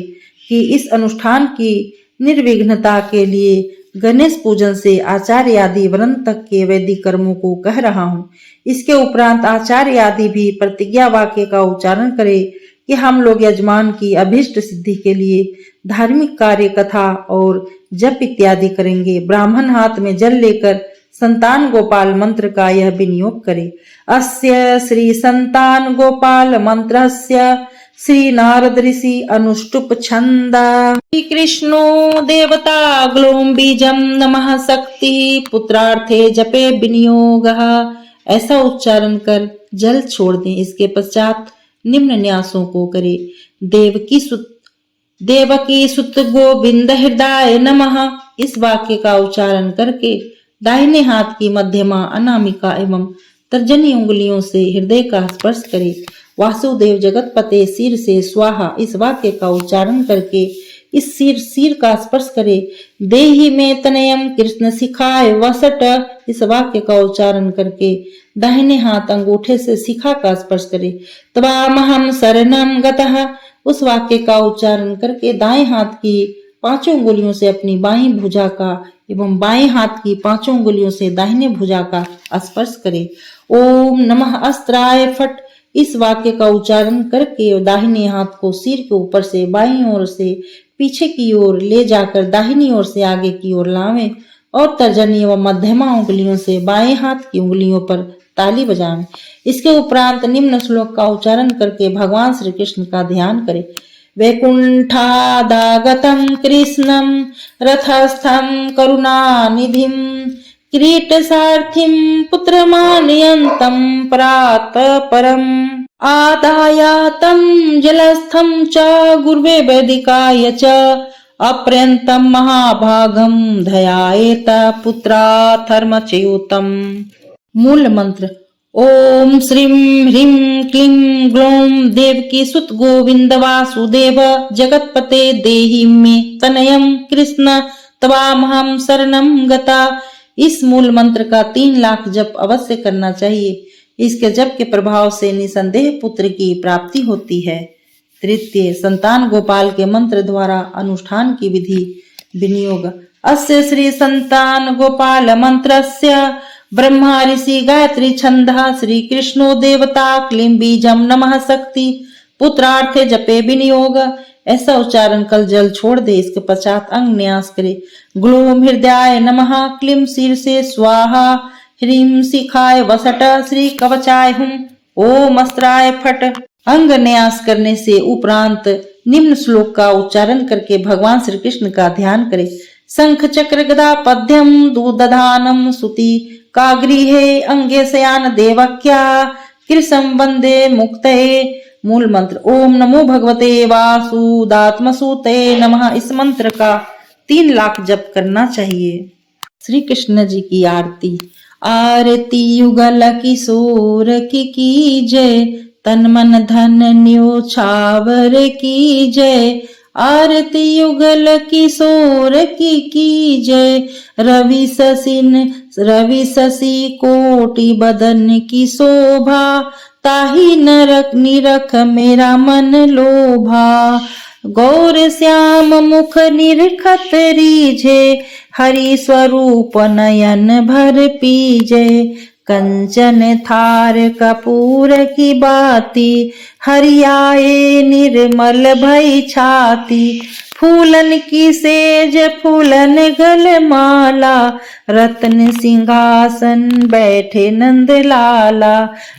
कि इस अनुष्ठान की निर्विघ्नता के लिए गणेश पूजन से आचार्य आदि व्रत तक के वैदिक कर्मों को कह रहा हूँ। इसके उपरांत आचार्य आदि भी प्रतिज्ञा वाक्य का उच्चारण करे कि हम लोग यजमान की अभीष्ट सिद्धि के लिए धार्मिक कार्य, कथा और जप इत्यादि करेंगे। ब्राह्मण हाथ में जल लेकर संतान गोपाल मंत्र का यह विनियोग करे। अस्य श्री संतान गोपाल मंत्रस्य श्री नारद ऋषि अनुष्टुप छंद। श्री कृष्णो देवता ग्लोम बीजम नमः शक्ति पुत्रार्थे जपे विनियोग। ऐसा उच्चारण कर जल छोड़ दें। इसके पश्चात निम्न न्यासों को करे। देवकी सुत गोविंद हृदय नमः। इस वाक्य का उच्चारण करके दाहिने हाथ की मध्यमा, अनामिका एवं तर्जनी उंगलियों से हृदय का स्पर्श करे। वासुदेव जगतपते सिर से स्वाहा। इस वाक्य का उच्चारण करके इस सिर का स्पर्श करे। देहि में तनयम कृष्ण शिखाय वसट। इस वाक्य का उच्चारण करके दाहिने हाथ अंगूठे से शिखा का स्पर्श करे। तवामहं शरणं गतः। उस वाक्य का उच्चारण करके दाएं हाथ की 5 उंगलियों से अपनी बाईं भुजा का एवं बाएं हाथ की 5 उंगलियों से दाहिने भुजा का स्पर्श करे। ओम नमः अस्त्राय फट। इस वाक्य का उच्चारण करके दाहिने हाथ को सिर के ऊपर से बाईं ओर से पीछे की ओर ले जाकर दाहिनी ओर से आगे की ओर लावें और तर्जनी एवं मध्यमा उंगलियों से बाएं हाथ की उंगलियों पर ताली बजाएं। इसके उपरांत निम्न श्लोक का उच्चारण करके भगवान श्री कृष्ण का ध्यान करें। वैकुंठादागतं कृष्णं रथस्थं करुणानिधिं, किरीटसारथिं पुत्रमानयन्तं परात्परम्, आदायातं जलस्थं च गुर्वे वैदिकाय च, अपर्यन्तं महाभागं धयायेत पुत्राथर्मच्युतम्। मूल मंत्र। ओम श्रीं ह्रीं क्लीं ग्लौं देवकी सुत गोविंद वासुदेव जगतपते, देहि मे तनयं कृष्ण तवामहं शरणं गता। इस मूल मंत्र का 3 लाख जप अवश्य करना चाहिए। इसके जप के प्रभाव से निसंदेह पुत्र की प्राप्ति होती है। तृतीय, संतान गोपाल के मंत्र द्वारा अनुष्ठान की विधि विनियोग। अस्य श्री संतान गोपाल मंत्रस्य ब्रह्मा ऋषि गायत्री छंदः श्री कृष्णो देवता क्लीं बीजम नमः शक्ति पुत्रार्थे जपे विनियोग। ऐसा उच्चारण कर जल छोड़ दे। इसके पश्चात अंग न्यास करे। ग्लोम हृदयाय नमः, क्लीं शीर से स्वाहा, ह्रीं शिखाय वसट, श्री कवचाय हुं, ओम अस्त्राय फट। अंग न्यास करने से उपरांत निम्न श्लोक का उच्चारण करके भगवान श्री कृष्ण का ध्यान करें। शंख चक्र गदा पद्यम दूदधानम सुति काग्रीहे अंगे शयान देवक्या कृष्ण वंदे मुक्तये। मूल मंत्र ओम नमो भगवते वासुदात्मसूते नमः। इस मंत्र का 3 लाख जप करना चाहिए। श्री कृष्ण जी की आरती। आरती युगल किशोर की जय, तन मन धन न्योछावर की जय। आरती युगल किशोर की जय, रवि शशि कोटि बदन की शोभा, ताही नरक निरख मेरा मन लोभा। गौर श्याम मुख निरखत रीझे, हरि स्वरूप नयन भर पीजे। कंचन थार कपूर की बाती, हरियाए निर्मल भई छाती। फूलन की सेज फूलन गल माला, रत्न सिंहासन बैठे नंद लाला।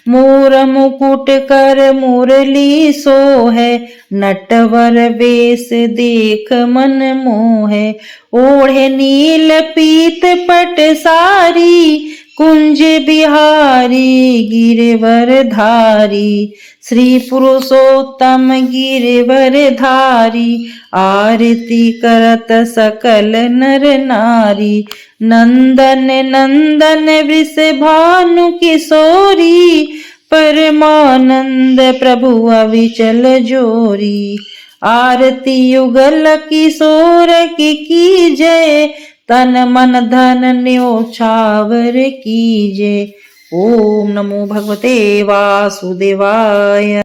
मोर मुकुट कर मुरली सोहे, नटवर वेश देख मन मोहे। ओढ़े नील पीत पट सारी, कुंज बिहारी गिरवर धारी। श्री पुरुषोत्तम गिरवर धारी, आरती करत सकल नर नारी। नंदन नंदन वृषभानु किशोरी, परमानंद प्रभु अविचल जोरी। आरती युगल किशोर की जय, तन मन धन न्योछावर कीजे। ओम नमो भगवते वासुदेवाय।